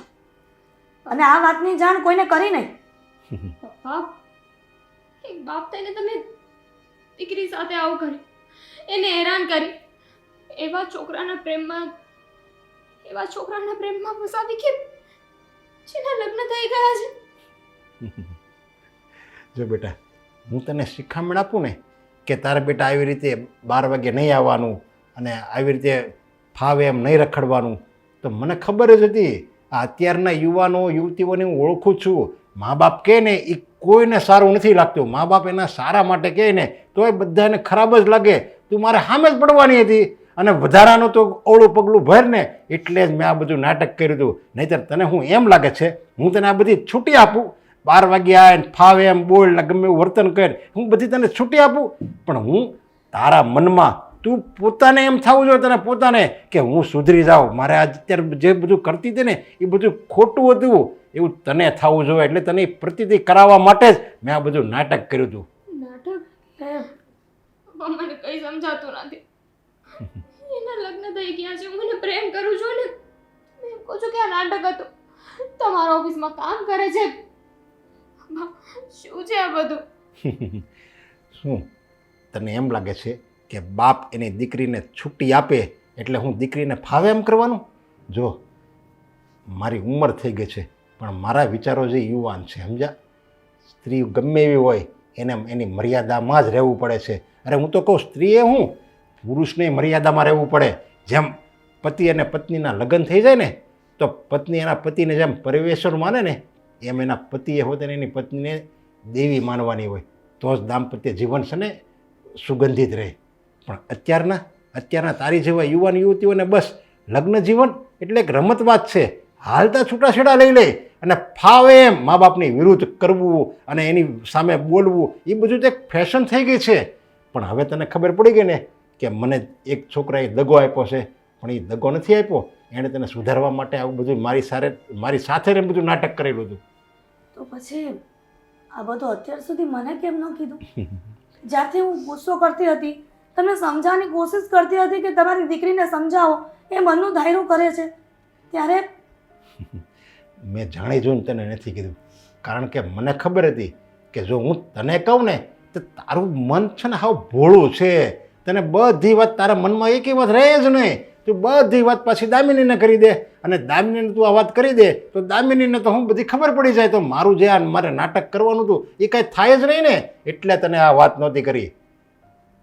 અને આ વાતની જાણ કોઈને કરી નહીં. બાપ, એક બાપ થઈને તમે દીકરી સાથે આવું કર્યું, એને હેરાન કરી, એવા છોકરાના પ્રેમમાં ફસાવી કે જેના લગ્ન થઈ ગયા છે. જો બેટા, હું તને શિખામણ આપું ને કે તારે બેટા આવી રીતે 12 વાગે નહીં આવવાનું અને આવી રીતે ફાવે એમ નહીં રખડવાનું, તો મને ખબર જ હતી. આ અત્યારના યુવાનો યુવતીઓને હું ઓળખું છું. મા બાપ કહે ને એ કોઈને સારું નથી લાગતું. મા બાપ એના સારા માટે કહે ને તો એ બધાને ખરાબ જ લાગે. તું મારે સામે જ પડવાની હતી અને વધારાનું તો ઓળું પગલું ભર ને, એટલે જ મેં આ બધું નાટક કર્યું હતું. નહીંતર તને હું એમ લાગે છે હું તને આ બધી છૂટી આપું? 12 વાગે આવે ફાવે એમ બોલ ને ગમે એવું વર્તન કર, હું બધી તને છૂટી આપું? પણ હું તારા મનમાં તું પોતાને એમ થવું જોઈએ તને પોતાને કે હું સુધરી જાઉં, મારે અત્યારે જે બધું કરતી હતી ને એ બધું ખોટું હતું એવું તને થવું જોઈએ. એટલે તને પ્રતિતિ કરાવવા માટે જ મેં આ બધું નાટક કર્યું હતું. નાટક? મને કંઈ સમજાતું નથી. એના લગ્ન થઈ ગયા છે, હું એને પ્રેમ કરું છું ને મેં કહું છું કે આ નાટક હતું. તમારા ઓફિસમાં કામ કરે છે. શું છે આ બધું? શું તને એમ લાગે છે કે બાપ એની દીકરીને છૂટી આપે એટલે હું દીકરીને ફાવે એમ કરવાનું? જો મારી ઉંમર થઈ ગઈ છે પણ મારા વિચારો જે યુવાન છે, સમજ્યા? સ્ત્રી ગમે એવી હોય એને એની મર્યાદામાં જ રહેવું પડે છે. અરે હું તો કહું, સ્ત્રીએ હું પુરુષને મર્યાદામાં રહેવું પડે. જેમ પતિ અને પત્નીના લગ્ન થઈ જાય ને તો પત્ની એના પતિને જેમ પરમેશ્વર માને ને એમ એના પતિએ હોતે એની પત્નીને દેવી માનવાની હોય, તો જ દાંપત્ય જીવન છે ને સુગંધિત રહે. પણ અત્યારના તારી જેવા યુવાન યુવતીઓને બસ લગ્ન જીવન એટલે એક રમતવાદ છે. હાલતા છૂટાછેડા લઈ લે અને ફાવે એમ મા બાપની વિરુદ્ધ કરવું અને એની સામે બોલવું, એ બધું તો એક ફેશન થઈ ગઈ છે. પણ હવે તને ખબર પડી ગઈ ને કે મને એક છોકરાએ દગો આપ્યો છે, પણ એ દગો નથી આપ્યો, એણે તને સુધારવા માટે આવું બધું મારી સાથે ને બધું નાટક કરેલું હતું. તો પછી આ બધું અત્યાર સુધી મને કેમ ન કીધું? જ્યારથી હું ગુસ્સો કરતી હતી, તમને સમજાવવાની કોશિશ કરતી હતી કે તમારી દીકરીને સમજાવો, એ મનનું ધાર્યું કરે છે, ત્યારે મેં જાણી જોઈને તને નથી કીધું. કારણ કે મને ખબર હતી કે જો હું તને કહું ને તો તારું મન છે ને હાવ ભોળું છે. તને બધી વાત તારા મનમાં એકેય વાત રહે જ નહીં. તું બધી વાત પાછી દામિનીને કરી દે અને દામિનીને તું આ વાત કરી દે તો દામિનીને તો હું બધી ખબર પડી જાય, તો મારું જે આ મારે નાટક કરવાનું હતું એ કાંઈ થાય જ નહીં ને. એટલે તને આ વાત નહોતી કરી.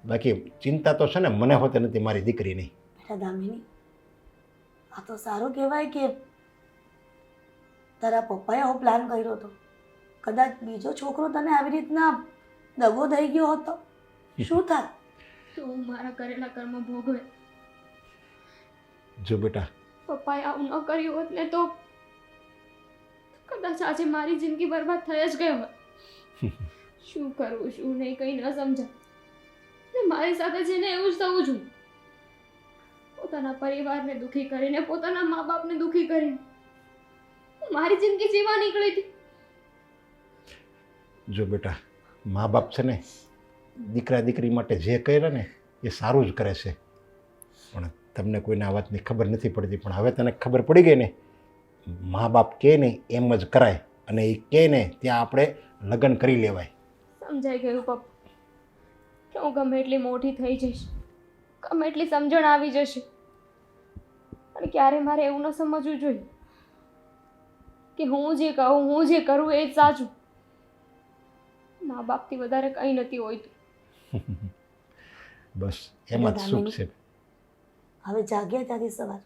બાકી ચિંતા તો છે ને મને હોતી નથી મારી દીકરીની. બેટા દામિની, આ તો સારું કહેવાય કે તારા પપ્પાએ આવો પ્લાન કર્યો હતો. કદાચ બીજો છોકરો તને આવી રીતના દગો થઈ ગયો હતો, શું થાય? તો હું મારા કરેલા કર્મ ભોગવે. જો બેટા, પપ્પાએ આવું ન કર્યું હોત ને તો કદાચ આજે મારી જિંદગી બરબાદ થઈ જ ગઈ હોત. શું કરવું શું નહીં કંઈ ન સમજાય. ને મારી સાથે છે ને એવું જ થવું જોઈએ. પોતાના પરિવારને દુઃખી કરીને, પોતાના મા બાપને દુઃખી કરીને મારી જિંદગી જીવા નીકળી હતી. જો બેટા, મા બાપ છે ને દીકરા દીકરી માટે જે કરે ને એ સારું જ કરે છે. પણ તમને કોઈને આ વાતની ખબર નથી પડતી, પણ હવે તને ખબર પડી ગઈ ને, મા બાપ કહે ને એમ જ કરાય અને એ કહે ને ત્યાં આપણે લગ્ન કરી લેવાય. સમજાઈ ગયું પપ્પા કે હું ગમે એટલી મોટી થઈ જઈશ, ગમે એટલી સમજણ આવી જશે, પણ ક્યારે મારે એવું ન સમજવું જોઈએ કે હું જે કહું, હું જે કરું એ જ સાચું. મા બાપથી વધારે કંઈ નથી હોતું. બસ એમાં જ સુખ છે. હવે જાગ્યા ત્યાંથી સવાર